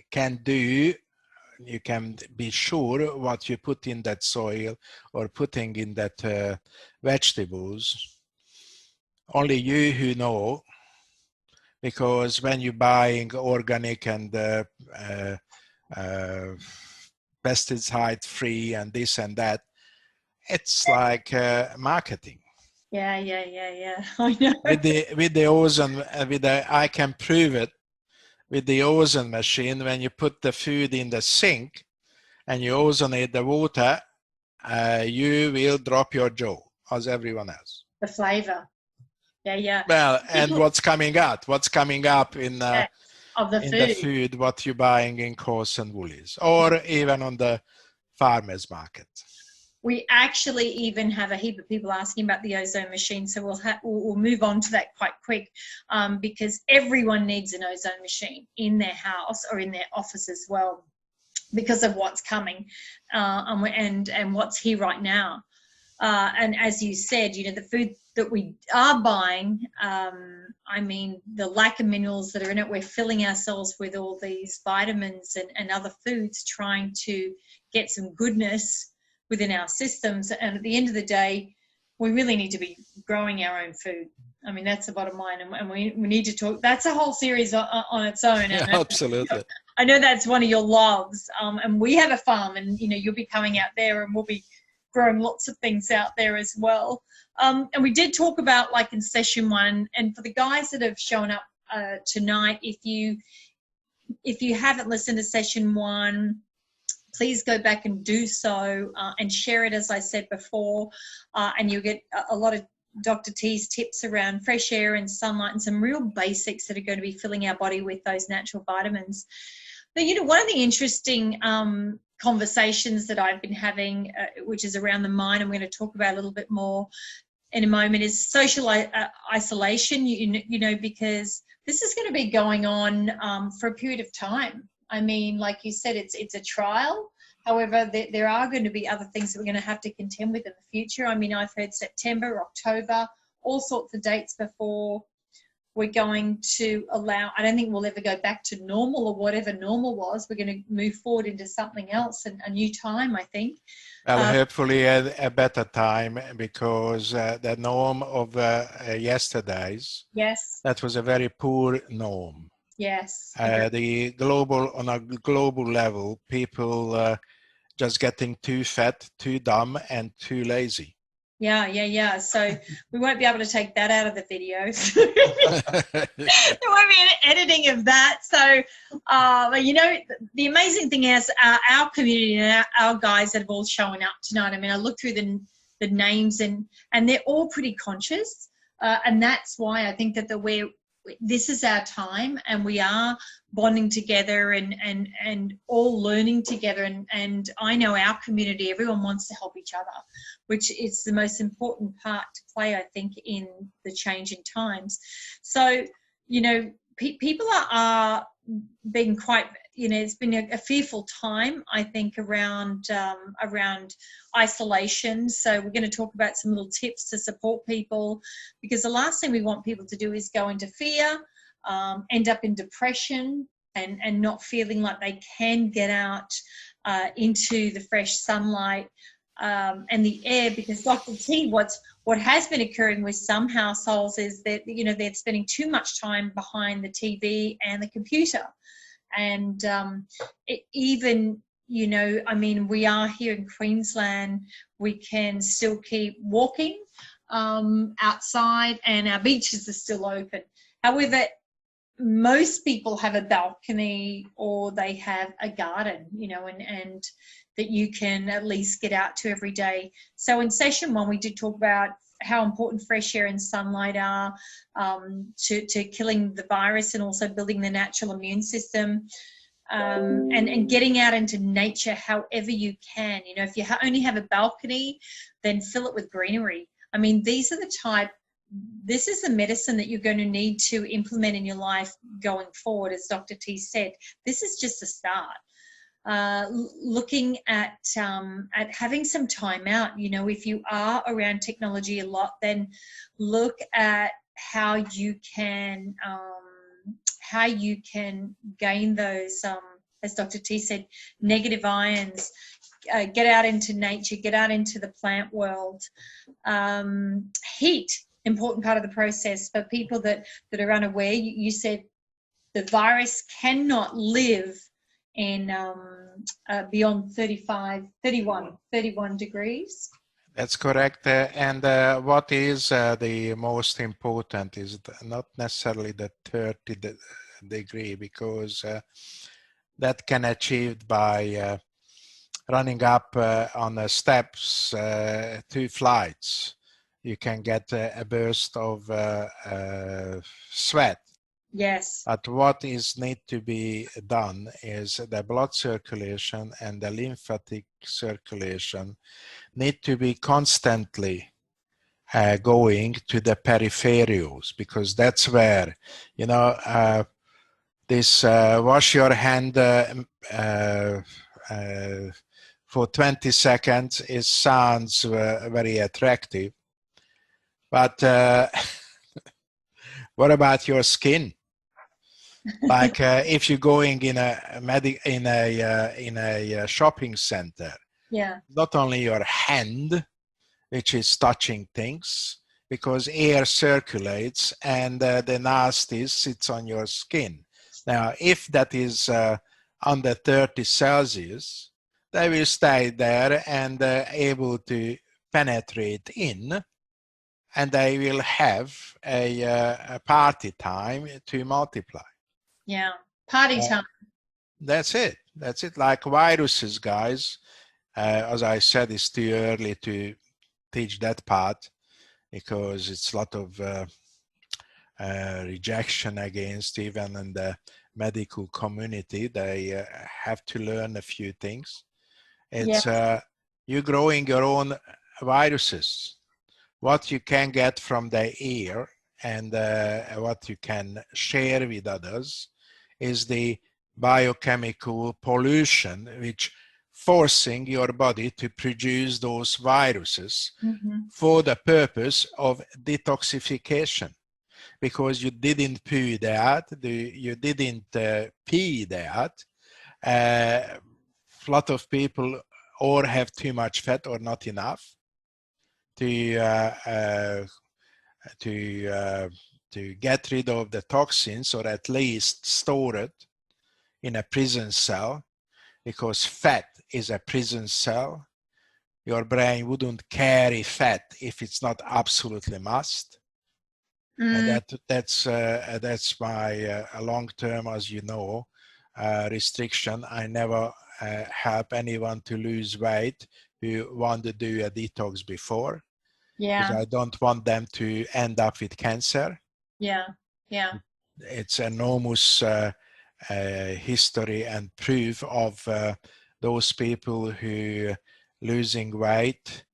can be sure what you put in that soil or putting in that vegetables. Only you who know, because when you're buying organic and pesticide free and this and that, it's like marketing. Yeah. I know. With the ozone, I can prove it. With the ozone machine, when you put the food in the sink and you ozonate the water, you will drop your jaw as everyone else. The flavor. Yeah. Well, and what's coming out? What's coming up in of the in food. the food what you're buying in Coles and Woolies, or even on the farmers market? We actually even have a heap of people asking about the ozone machine, so we'll move on to that quite quick, because everyone needs an ozone machine in their house or in their office as well, because of what's coming and what's here right now. And as you said, you know, the food that we are buying, I mean, the lack of minerals that are in it, we're filling ourselves with all these vitamins and other foods, trying to get some goodness within our systems. And at the end of the day, we really need to be growing our own food. I mean, that's the bottom line. And we need to talk. That's a whole series on its own. Yeah, absolutely. I know that's one of your loves. And we have a farm, and, you know, you'll be coming out there, and we'll be growing lots of things out there as well. And we did talk about, like, in session one, and for the guys that have shown up tonight, if you haven't listened to session one, please go back and do so, and share it, as I said before, and you'll get a lot of Dr. T's tips around fresh air and sunlight and some real basics that are going to be filling our body with those natural vitamins. But, you know, one of the interesting conversations that I've been having, which is around the mind, I'm going to talk about a little bit more in a moment, is social isolation, you know, because this is going to be going on for a period of time. I mean, like you said, it's a trial. However, there are going to be other things that we're going to have to contend with in the future. I mean, I've heard September, October, all sorts of dates before we're going to allow. I don't think we'll ever go back to normal, or whatever normal was. We're going to move forward into something else, and a new time, I think. Well, hopefully a better time, because the norm of yesterday's, yes, that was a very poor norm. Yes. On a global level, people just getting too fat, too dumb, and too lazy. Yeah. So we won't be able to take that out of the videos. There won't be any editing of that. So, but, you know, the amazing thing is our community and our guys that have all shown up tonight. I mean, I looked through the names, and they're all pretty conscious, and that's why I think that this is our time, and we are bonding together and all learning together. And I know our community, everyone wants to help each other, which is the most important part to play, I think, in the change in times. So, you know, people are been quite, it's been a fearful time, I think, around isolation. So we're going to talk about some little tips to support people, because the last thing we want people to do is go into fear, end up in depression, and not feeling like they can get out into the fresh sunlight and the air. Because Dr. T, what has been occurring with some households is that, they're spending too much time behind the TV and the computer. And even, we are here in Queensland, we can still keep walking outside, and our beaches are still open. However, most people have a balcony or they have a garden, and that you can at least get out to every day. So in session 1, we did talk about how important fresh air and sunlight are to killing the virus and also building the natural immune system, and getting out into nature however you can. If you only have a balcony, then fill it with greenery. I mean, this is the medicine that you're going to need to implement in your life going forward. As Dr. T said, this is just a start. Looking at having some time out. If you are around technology a lot, then look at how you can gain those, as Dr. T said, negative ions. Get out into nature, get out into the plant world. Heat, important part of the process. For people that are unaware, you said the virus cannot live in beyond 31 degrees. That's correct. And what is the most important is not necessarily the 30 degree, because that can achieved by running up on the steps 2 flights. You can get a burst of sweat. Yes. But what is need to be done is the blood circulation and the lymphatic circulation need to be constantly going to the peripherals, because that's where, this wash your hand for 20 seconds, it sounds very attractive. But what about your skin? Like if you're going in a shopping center, yeah, not only your hand, which is touching things, because air circulates and the nasty sits on your skin. Now, if that is under 30 Celsius, they will stay there and able to penetrate in, and they will have a party time to multiply. Yeah, party time. That's it. That's it. Like viruses, guys. As I said, it's too early to teach that part, because it's a lot of rejection against, even in the medical community. They have to learn a few things. It's you're growing your own viruses. What you can get from the air and what you can share with others is the biochemical pollution, which forcing your body to produce those viruses for the purpose of detoxification, because you didn't poo that, you didn't pee that. A lot of people or have too much fat or not enough to get rid of the toxins, or at least store it in a prison cell, because fat is a prison cell. Your brain wouldn't carry fat if it's not absolutely must. And that's my long-term, as you know, restriction. I never help anyone to lose weight who want to do a detox before. Yeah. Because I don't want them to end up with cancer. Yeah. Yeah. It's enormous history and proof of those people who losing weight,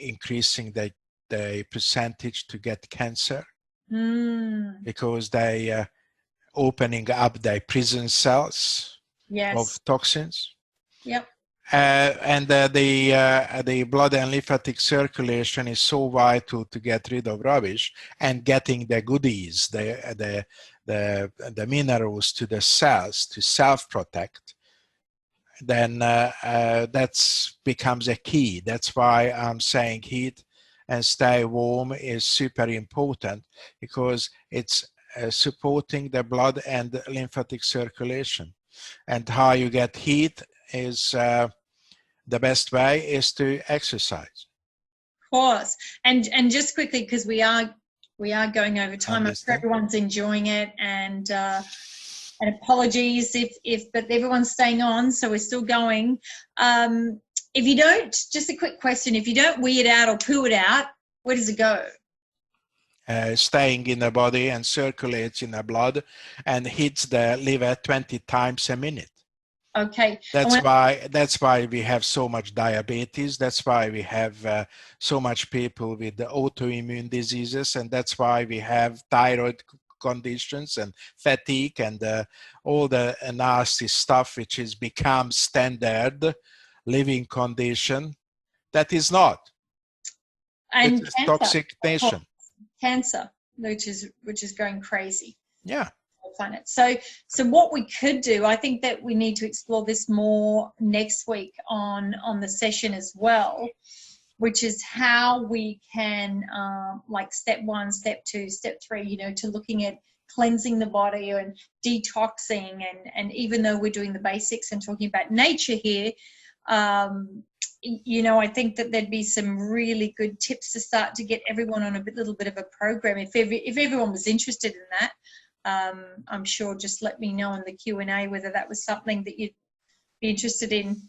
increasing the percentage to get cancer, because they opening up the prison cells of Yes. toxins. Yep. And the blood and lymphatic circulation is so vital to get rid of rubbish and getting the goodies, the minerals to the cells to self-protect. Then that becomes a key. That's why I'm saying heat and stay warm is super important, because it's supporting the blood and lymphatic circulation. And how you get heat is the best way is to exercise. Of course. And just quickly, because we are going over time. I'm sure everyone's enjoying it, and apologies but everyone's staying on, so we're still going. If you don't, just a quick question, if you don't wee it out or poo it out, where does it go? Staying in the body and circulates in the blood and hits the liver 20 times a minute. Okay. That's why we have so much diabetes. That's why we have so much people with the autoimmune diseases, and that's why we have thyroid conditions and fatigue and all the nasty stuff which is become standard living condition. That is not. And it's a toxic nation. Cancer, which is going crazy. Yeah. Planet. So what we could do, I think that we need to explore this more next week on the session as well, which is how we can like step 1, step 2, step 3, you know, to looking at cleansing the body and detoxing, and even though we're doing the basics and talking about nature here, you know, I think that there'd be some really good tips to start to get everyone on a little bit of a program. If everyone was interested in that, I'm sure just let me know in the Q&A whether that was something that you'd be interested in.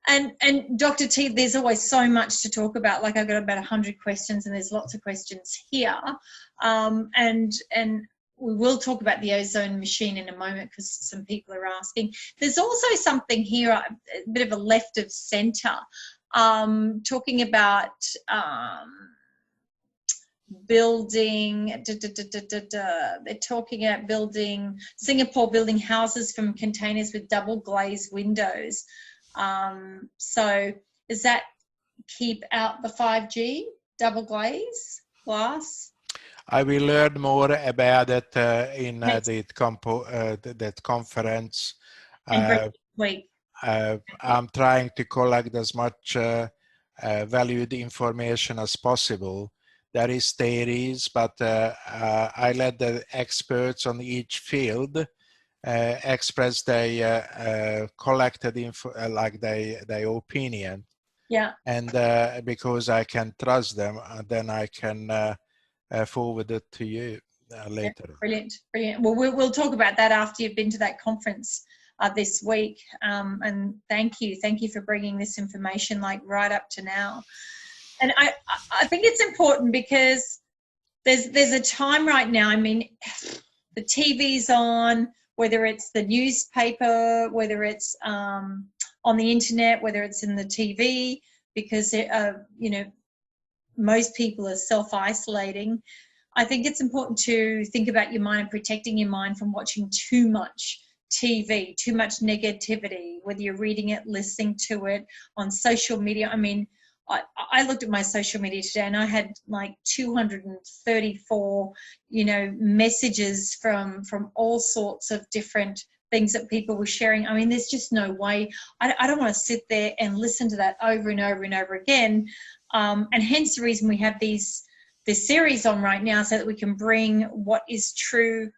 And Dr. T, there's always so much to talk about. Like, I've got about 100 questions, and there's lots of questions here. And we will talk about the ozone machine in a moment, because some people are asking. There's also something here, a bit of a left of centre, talking about building, they're talking about building, Singapore building houses from containers with double glazed windows. So does that keep out the 5G double glass? I will learn more about it in that conference. Week. I'm trying to collect as much valued information as possible. There is theories, but I let the experts on each field express their collected info, like their opinion. Yeah. And because I can trust them, then I can forward it to you later. Yeah, brilliant, brilliant. Well, we'll talk about that after you've been to that conference this week. And thank you for bringing this information like right up to now. And I think it's important, because there's a time right now, I mean, the TV's on, whether it's the newspaper, whether it's on the internet, whether it's in the TV, because, you know, most people are self-isolating. I think it's important to think about your mind and protecting your mind from watching too much TV, too much negativity, whether you're reading it, listening to it on social media. I mean, I looked at my social media today, and I had like 234, you know, messages from all sorts of different things that people were sharing. I mean, there's just no way. I don't want to sit there and listen to that over and over and over again. And hence the reason we have this series on right now, so that we can bring what is true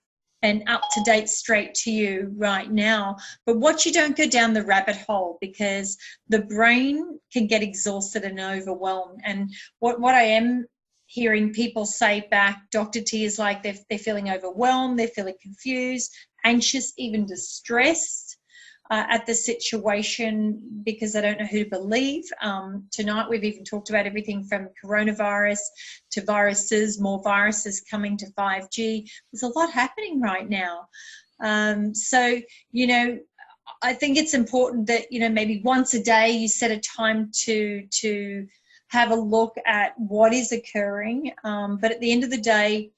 and up to date straight to you right now. But watch you don't go down the rabbit hole, because the brain can get exhausted and overwhelmed. And what I am hearing people say back, Dr. T, is like they're feeling overwhelmed, they're feeling confused, anxious, even distressed at the situation, because they don't know who to believe. Tonight we've even talked about everything from coronavirus to viruses, more viruses coming to 5G. There's a lot happening right now. So, you know, I think it's important that, you know, maybe once a day you set a time to have a look at what is occurring. But at the end of the day,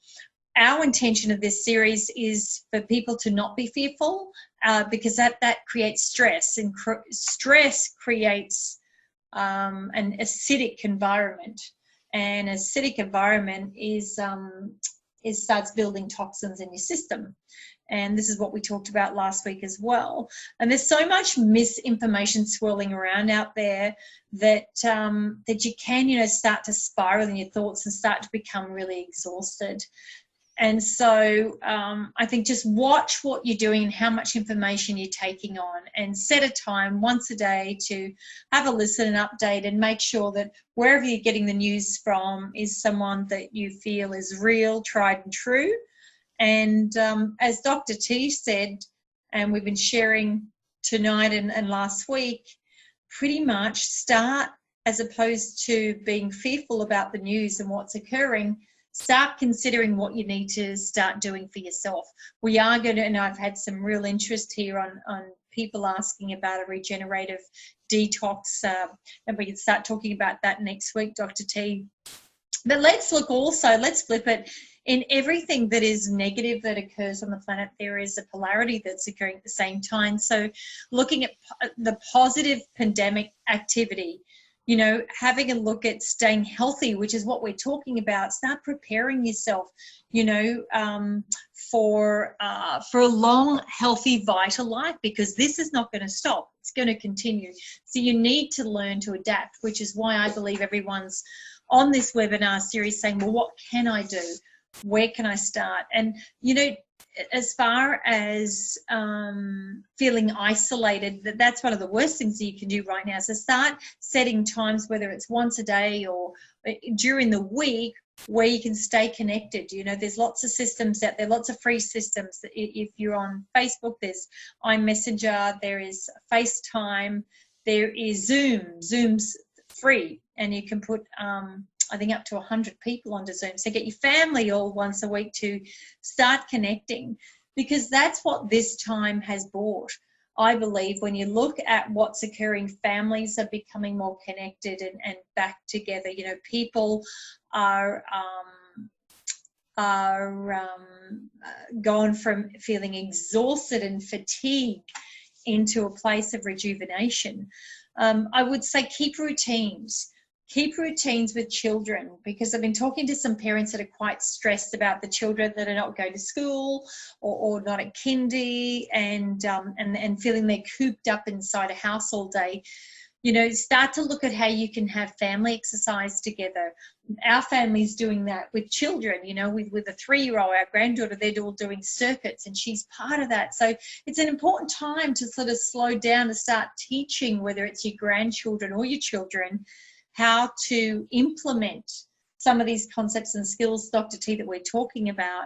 our intention of this series is for people to not be fearful, because that creates stress, and stress creates an acidic environment, and acidic environment is starts building toxins in your system. And this is what we talked about last week as well. And there's so much misinformation swirling around out there that that you can, start to spiral in your thoughts and start to become really exhausted. And so I think just watch what you're doing and how much information you're taking on, and set a time once a day to have a listen and update, and make sure that wherever you're getting the news from is someone that you feel is real, tried and true. And as Dr. T said, and we've been sharing tonight and last week, pretty much start, as opposed to being fearful about the news and what's occurring, start considering what you need to start doing for yourself. We are going to, and I've had some real interest here on people asking about a regenerative detox, and we can start talking about that next week, Dr. T. But let's look also, let's flip it. In everything that is negative that occurs on the planet, there is a polarity that's occurring at the same time. So looking at the positive pandemic activity, having a look at staying healthy, which is what we're talking about. Start preparing yourself, for a long, healthy, vital life, because this is not going to stop. It's going to continue. So you need to learn to adapt, which is why I believe everyone's on this webinar series saying, well, what can I do? Where can I start? And, as far as feeling isolated, that's one of the worst things that you can do right now. So start setting times, whether it's once a day or during the week, where you can stay connected. There's lots of systems out there, lots of free systems. If you're on Facebook, there's iMessenger, there is FaceTime, there is Zoom. Zoom's free, and you can put I think up to 100 people onto Zoom. So get your family all once a week to start connecting, because that's what this time has brought. I believe when you look at what's occurring, families are becoming more connected and back together. People are gone from feeling exhausted and fatigued into a place of rejuvenation. I would say keep routines. Keep routines with children, because I've been talking to some parents that are quite stressed about the children that are not going to school or not at kindy, and feeling they're cooped up inside a house all day. Start to look at how you can have family exercise together. Our family's doing that with children, with a 3-year-old, our granddaughter, they're all doing circuits, and she's part of that. So it's an important time to sort of slow down and start teaching, whether it's your grandchildren or your children, how to implement some of these concepts and skills, Dr. T, that we're talking about.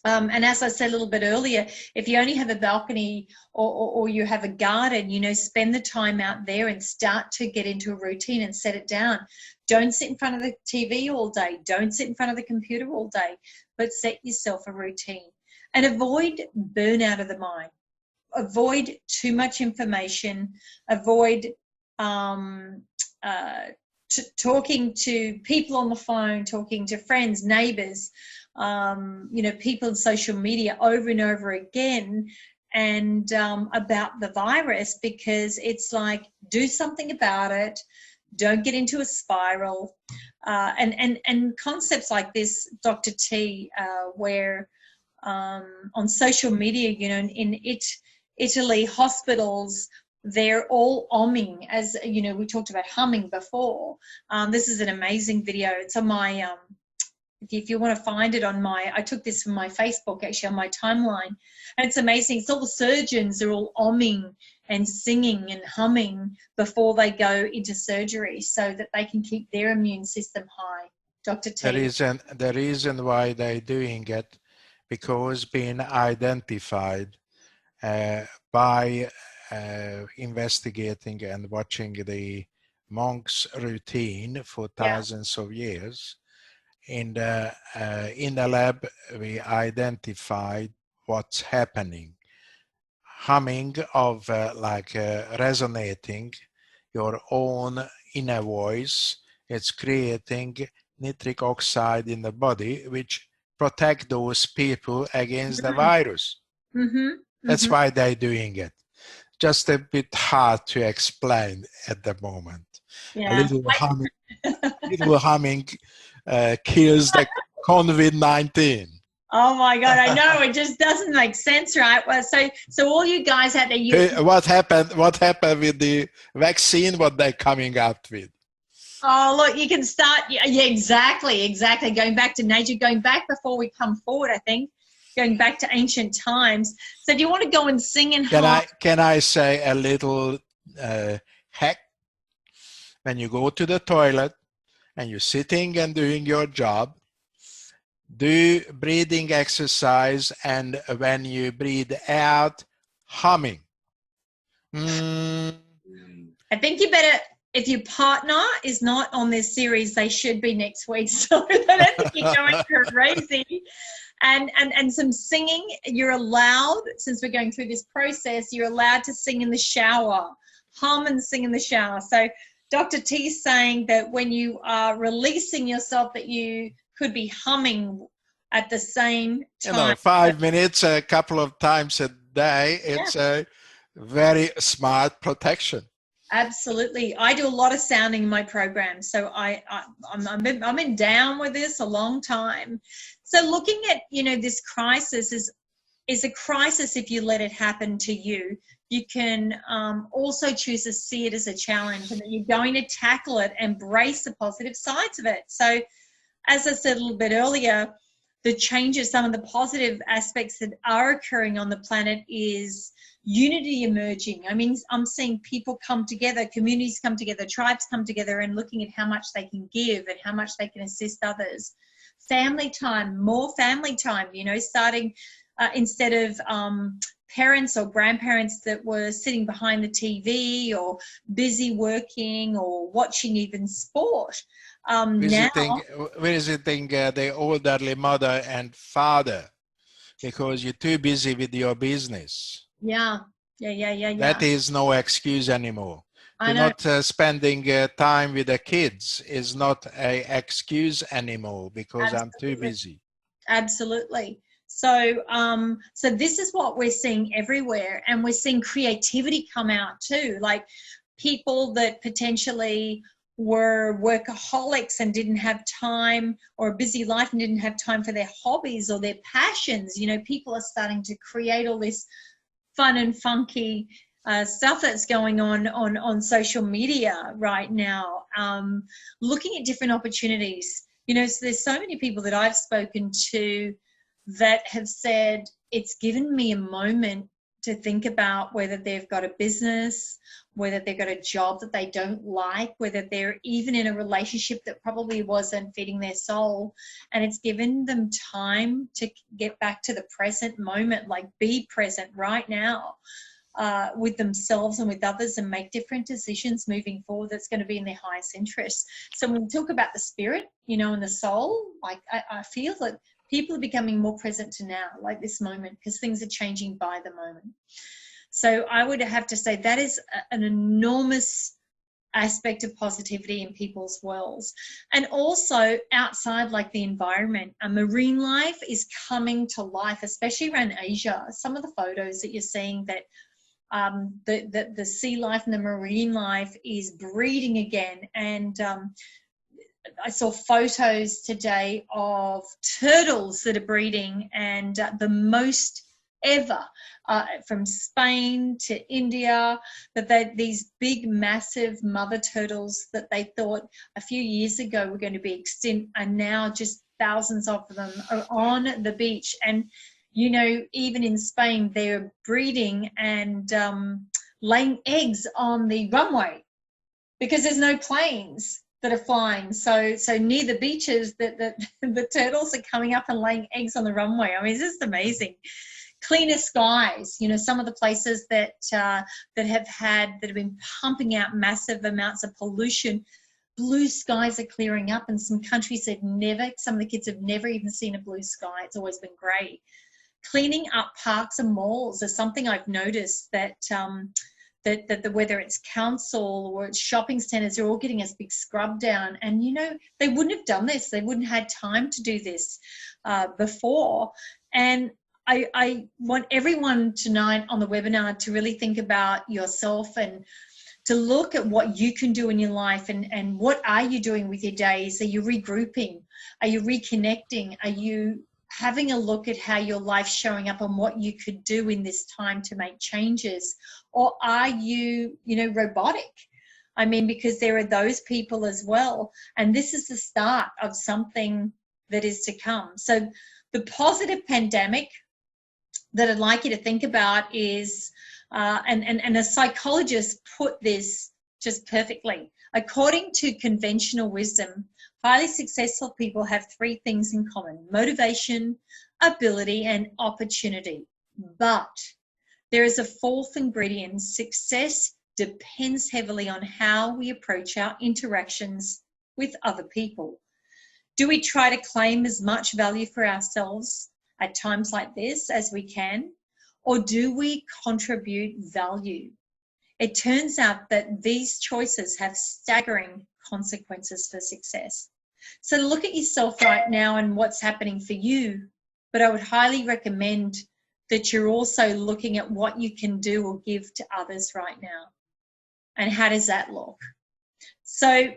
And as I said a little bit earlier, if you only have a balcony or you have a garden, spend the time out there and start to get into a routine and set it down. Don't sit in front of the TV all day. Don't sit in front of the computer all day, but set yourself a routine. And avoid burnout of the mind. Avoid too much information. Avoid talking to people on the phone, talking to friends, neighbors, people on social media over and over again, and about the virus, because it's like, do something about it. Don't get into a spiral. And concepts like this, Dr. T, where on social media, in Italy, hospitals, they're all humming, as we talked about humming before. This is an amazing video. It's on my, if you want to find it on I took this from my Facebook, actually, on my timeline. And it's amazing. It's all the surgeons are all humming and singing and humming before they go into surgery, so that they can keep their immune system high. Dr. T. The reason why they're doing it, because being identified by investigating and watching the monks' routine for thousands of years. In the lab, we identified what's happening. Humming of resonating your own inner voice, it's creating nitric oxide in the body, which protect those people against the virus. That's why they're doing it. Just a bit hard to explain at the moment. Yeah. A little humming kills the COVID-19. Oh my God, I know, it just doesn't make sense, right? Well, so all you guys out there, What happened with the vaccine, what they're coming out with? Oh, look, you can start, yeah, exactly. Going back to nature, going back before we come forward, I think, going back to ancient times. So do you want to go and sing and Can I say a little hack? When you go to the toilet and you're sitting and doing your job, do breathing exercise, and when you breathe out, humming. I think you better, if your partner is not on this series, they should be next week, so I don't think you're going crazy. And some singing, you're allowed, since we're going through this process, you're allowed to sing in the shower, hum and sing in the shower. So Dr. T is saying that when you are releasing yourself, that you could be humming at the same time. 5 minutes, a couple of times a day, it's a very smart protection. Absolutely. I do a lot of sounding in my program, so I'm been down with this a long time. So looking at, this crisis is a crisis if you let it happen to you. You can also choose to see it as a challenge, and that you're going to tackle it, embrace the positive sides of it. So as I said a little bit earlier, the changes, some of the positive aspects that are occurring on the planet is unity emerging. I mean, I'm seeing people come together, communities come together, tribes come together, and looking at how much they can give and how much they can assist others. Family time, more family time, starting instead of parents or grandparents that were sitting behind the TV or busy working or watching even sport. Visiting the elderly mother and father because you're too busy with your business. Yeah. That is no excuse anymore. I know. Not spending time with the kids is not an excuse anymore because I'm too busy. Absolutely. So, so this is what we're seeing everywhere, and we're seeing creativity come out too, like people that potentially were workaholics and didn't have time, or a busy life and didn't have time for their hobbies or their passions. People are starting to create all this fun and funky stuff that's going on social media right now, looking at different opportunities. So there's so many people that I've spoken to that have said it's given me a moment to think about whether they've got a business, whether they've got a job that they don't like, whether they're even in a relationship that probably wasn't feeding their soul. And it's given them time to get back to the present moment, like be present right now with themselves and with others, and make different decisions moving forward that's going to be in their highest interest. So when we talk about the spirit, and the soul, like I feel that people are becoming more present to now, like this moment, because things are changing by the moment. So I would have to say that is an enormous aspect of positivity in people's worlds. And also outside, like the environment, marine life is coming to life, especially around Asia. Some of the photos that you're seeing that the sea life and the marine life is breeding again. And I saw photos today of turtles that are breeding, and the most ever from Spain to India, that these big, massive mother turtles that they thought a few years ago were going to be extinct are now just thousands of them are on the beach. And, even in Spain, they're breeding and laying eggs on the runway because there's no planes that are flying. So near the beaches, the turtles are coming up and laying eggs on the runway. I mean, it's just amazing. Cleaner skies, some of the places that have been pumping out massive amounts of pollution, blue skies are clearing up, and some countries some of the kids have never even seen a blue sky. It's always been grey. Cleaning up parks and malls is something I've noticed that that whether it's council or it's shopping centres, they're all getting us big scrub down. And, you know, they wouldn't have done this. They wouldn't have had time to do this before. And I want everyone tonight on the webinar to really think about yourself and to look at what you can do in your life and what are you doing with your days? Are you regrouping? Are you reconnecting? Are you having a look at how your life's showing up and what you could do in this time to make changes? Or are you, you know, robotic? I mean, because there are those people as well. And this is the start of something that is to come. So the positive pandemic that I'd like you to think about is, and a psychologist put this just perfectly. According to conventional wisdom, highly successful people have three things in common: motivation, ability, and opportunity. But there is a fourth ingredient: success depends heavily on how we approach our interactions with other people. Do we try to claim as much value for ourselves at times like this as we can, or do we contribute value? It turns out that these choices have staggering consequences for success. So look at yourself right now and what's happening for you, but I would highly recommend that you're also looking at what you can do or give to others right now. And how does that look? So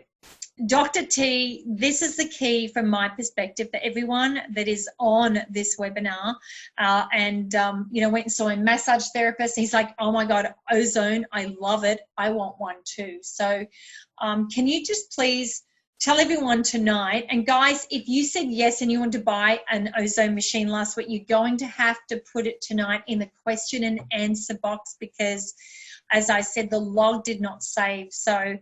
Dr. T, this is the key from my perspective for everyone that is on this webinar. You know, went and saw a massage therapist. He's like, oh my God, ozone, I love it. I want one too. So can you just please tell everyone tonight, and guys, if you said yes and you want to buy an ozone machine last week, you're going to have to put it tonight in the question and answer box, because as I said, the log did not save. So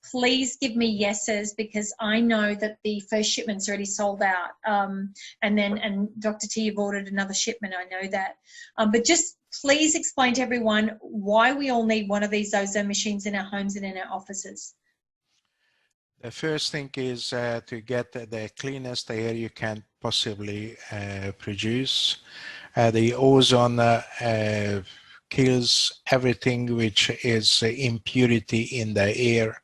please give me yeses, because I know that the first shipment's already sold out. And Dr. T, you've ordered another shipment, I know that. But just please explain to everyone why we all need one of these ozone machines in our homes and in our offices. The first thing is to get the cleanest air you can possibly produce. The ozone kills everything which is impurity in the air.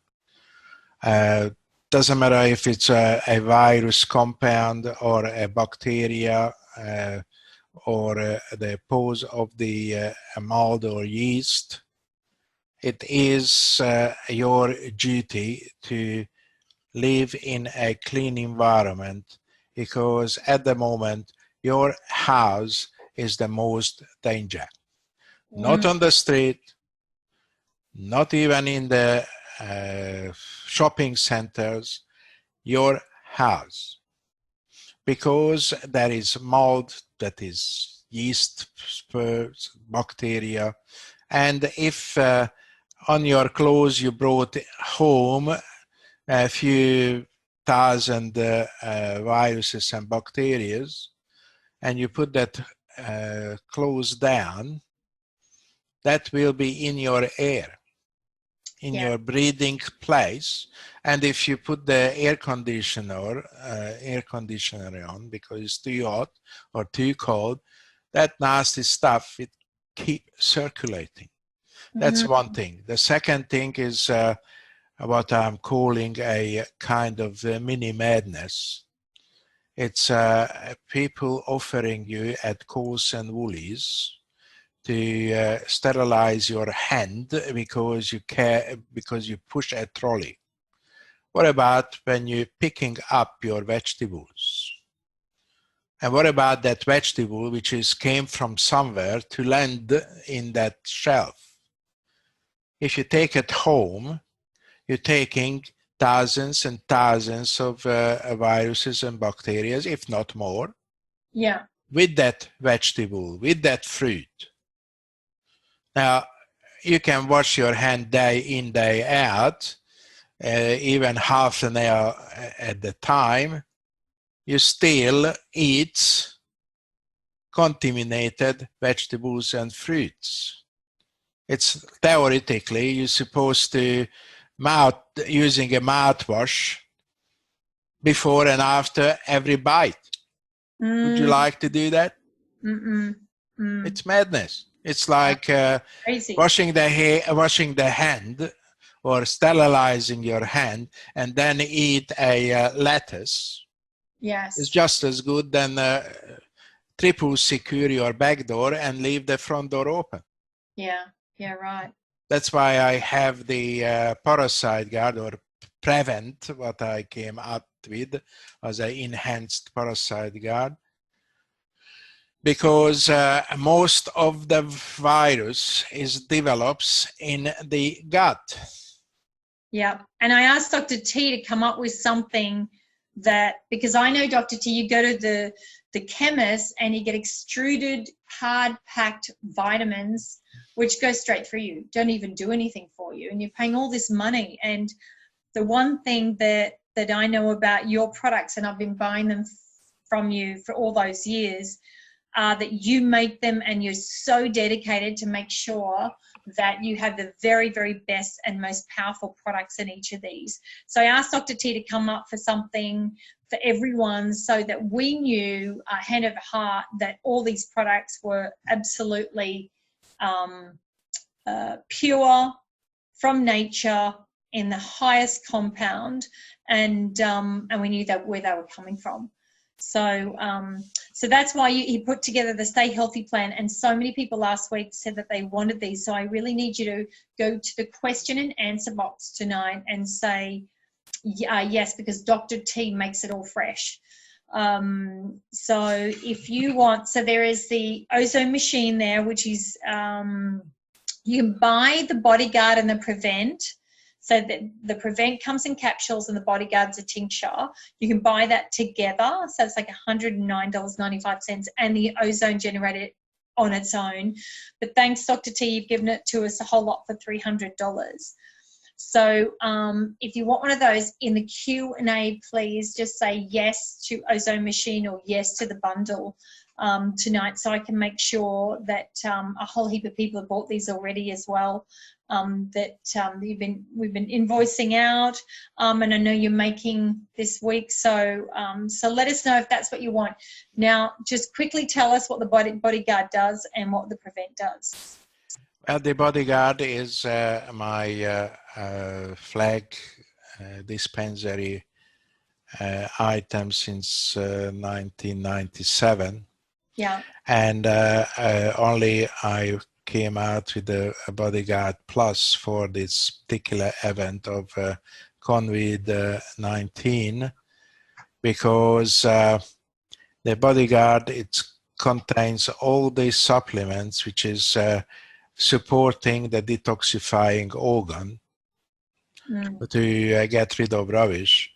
Doesn't matter if it's a virus compound or a bacteria or the pores of the mold or yeast. It is your duty to live in a clean environment, because at the moment your house is the most danger. Not on the street, not even in the shopping centers, your house, because there is mold, that is yeast, spores, bacteria. And if on your clothes you brought home a few thousand viruses and bacteria, and you put that clothes down, that will be in your air, in your breathing place. And if you put the air conditioner on because it's too hot or too cold, that nasty stuff, it keep circulating. That's one thing. The second thing is what I'm calling a kind of mini madness. It's people offering you at Coles and Woolies to sterilize your hand because you push a trolley. What about when you're picking up your vegetables? And what about that vegetable which came from somewhere to land in that shelf? If you take it home, you're taking thousands and thousands of viruses and bacteria, if not more, with that vegetable, with that fruit. Now, you can wash your hand day in, day out, even half an hour at the time. You still eat contaminated vegetables and fruits. It's theoretically, you're supposed to using a mouthwash before and after every bite. Would you like to do that? It's madness. It's like Crazy. washing the hand or sterilizing your hand and then eat a lettuce. Yes. It's just as good than triple secure your back door and leave the front door open. Yeah, yeah, right. That's why I have the parasite guard or prevent, what I came up with as an enhanced parasite guard. Because most of the virus develops in the gut. Yeah, and I asked Dr. T to come up with something that, because I know, Dr. T, you go to the chemist and you get extruded, hard-packed vitamins, which go straight through you, don't even do anything for you, and you're paying all this money. And the one thing that I know about your products, and I've been buying them from you for all those years, that you make them and you're so dedicated to make sure that you have the very, very best and most powerful products in each of these. So I asked Dr. T to come up for something for everyone so that we knew, hand over heart, that all these products were absolutely pure, from nature, in the highest compound, and we knew that where they were coming from. So so that's why he put together the Stay Healthy plan, and so many people last week said that they wanted these. So I really need you to go to the question and answer box tonight and say yes, because Dr. T makes it all fresh. So if you want, so there is the ozone machine there, which is you can buy the Bodyguard and the Prevent. So the Prevent comes in capsules and the Bodyguard's a tincture. You can buy that together. So it's like $109.95, and the ozone generated on its own. But thanks, Dr. T, you've given it to us a whole lot for $300. So if you want one of those, in the Q&A, please just say yes to ozone machine or yes to the bundle tonight, so I can make sure that a whole heap of people have bought these already as well. We've been invoicing out, and I know you're making this week, so so let us know if that's what you want. Now, just quickly tell us what the Bodyguard does and what the Prevent does. Well, the Bodyguard is my flag dispensary item since 1997. Yeah. And only I came out with the Bodyguard Plus for this particular event of COVID-19, because the Bodyguard, it contains all the supplements which is supporting the detoxifying organ to get rid of rubbish,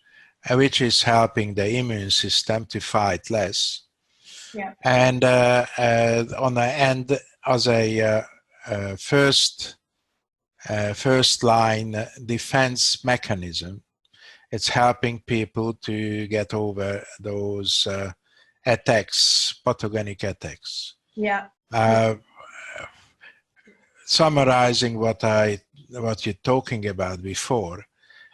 which is helping the immune system to fight less. Yeah. And on the end, as a first line defense mechanism, it's helping people to get over those attacks, pathogenic attacks. Yeah. Summarizing what you're talking about before,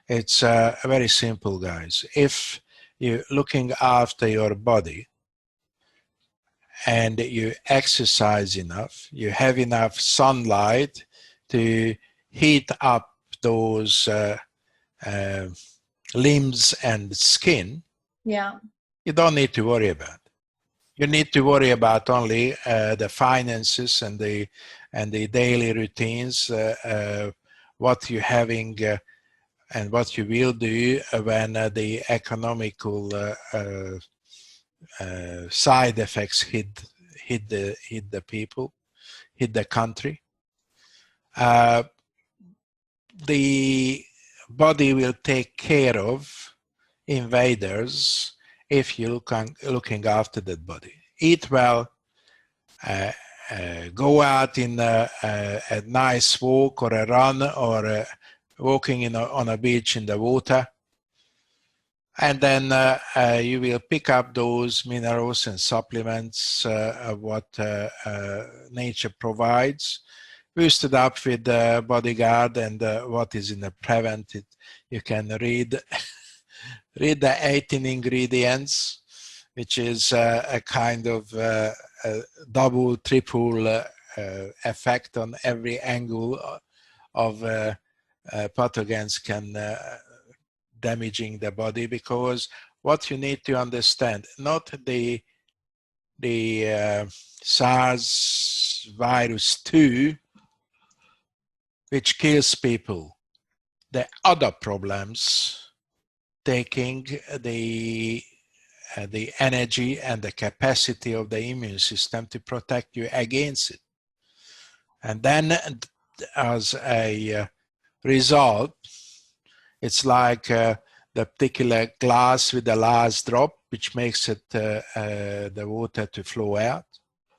it's very simple, guys. If you're looking after your body and you exercise enough, you have enough sunlight to heat up those limbs and skin, yeah, you don't need to worry about it. You need to worry about only the finances and the daily routines, what you're having and what you will do when the economical side effects hit the people, hit the country. The body will take care of invaders if you're looking after that body. Eat well, go out in a nice walk or a run, or walking on a beach in the water, and then you will pick up those minerals and supplements of what nature provides, boosted up with the Bodyguard and what is in the Prevent. You can read the 18 ingredients, which is a kind of double, triple effect on every angle of pathogens can damaging the body, because what you need to understand, not the SARS virus 2, which kills people, the other problems taking the energy and the capacity of the immune system to protect you against it. And then as a result, it's like the particular glass with the last drop, which makes it the water to flow out.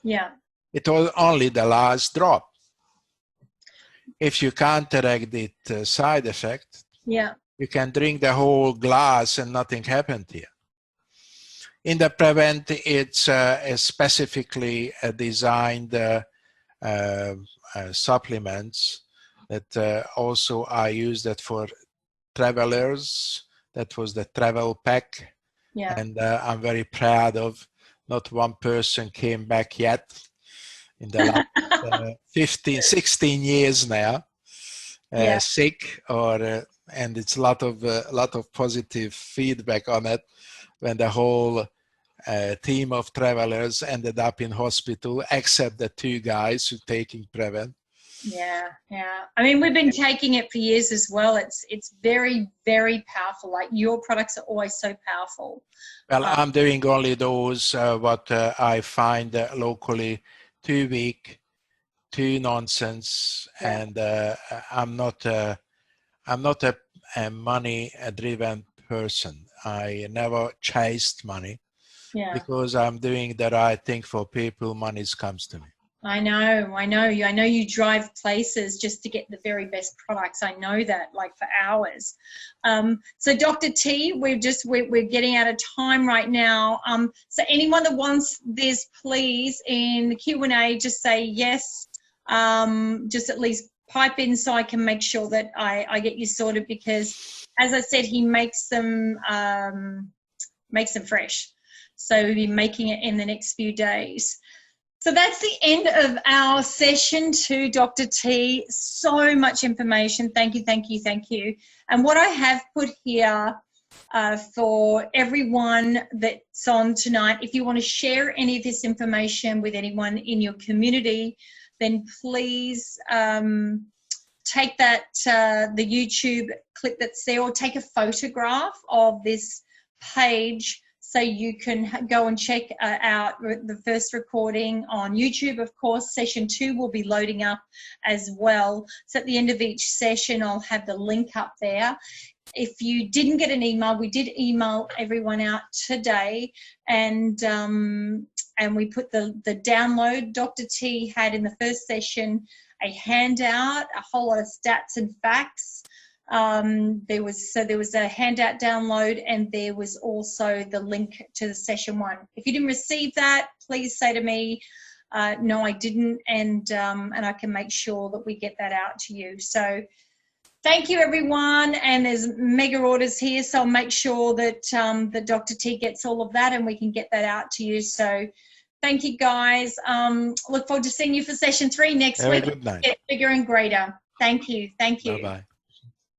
Yeah. It was only the last drop. If you counteract the side effect, Yeah. you can drink the whole glass and nothing happened here. In the Prevent, it's specifically designed supplements that also I use that for travelers. That was the travel pack. Yeah. And I'm very proud of, not one person came back yet in the last 15, 16 years now, sick, or and it's a lot of positive feedback on it, when the whole team of travelers ended up in hospital, except the 2 guys who taking Prevent. Yeah, yeah. I mean, we've been taking it for years as well. It's very, very powerful. Like, your products are always so powerful. Well, I'm doing only those what I find locally, too weak, too nonsense, and I'm not a money-driven person. I never chased money, because I'm doing the right thing for people. Money comes to me. I know you drive places just to get the very best products. I know that, like, for hours. So Dr. T, we're getting out of time right now. So anyone that wants this, please, in the Q&A, just say yes. Just at least pipe in so I can make sure that I get you sorted, because, as I said, he makes them fresh. So we'll be making it in the next few days. So that's the end of our session to Dr. T. So much information. Thank you, thank you, thank you. And what I have put here for everyone that's on tonight, if you want to share any of this information with anyone in your community, then please take that, the YouTube clip that's there, or take a photograph of this page, so you can go and check out the first recording on YouTube. Of course, session 2 will be loading up as well. So at the end of each session, I'll have the link up there. If you didn't get an email, we did email everyone out today, and we put the download. Dr. T had in the first session a handout, a whole lot of stats and facts. There was a handout download, and there was also the link to the session 1. If you didn't receive that, please say to me, no, I didn't, and I can make sure that we get that out to you. So thank you, everyone, and there's mega orders here, so I'll make sure that that Dr. T gets all of that, and we can get that out to you. So thank you, guys. Look forward to seeing you for session 3 next week. Have a good night. Get bigger and greater. Thank you. Thank you. Bye-bye.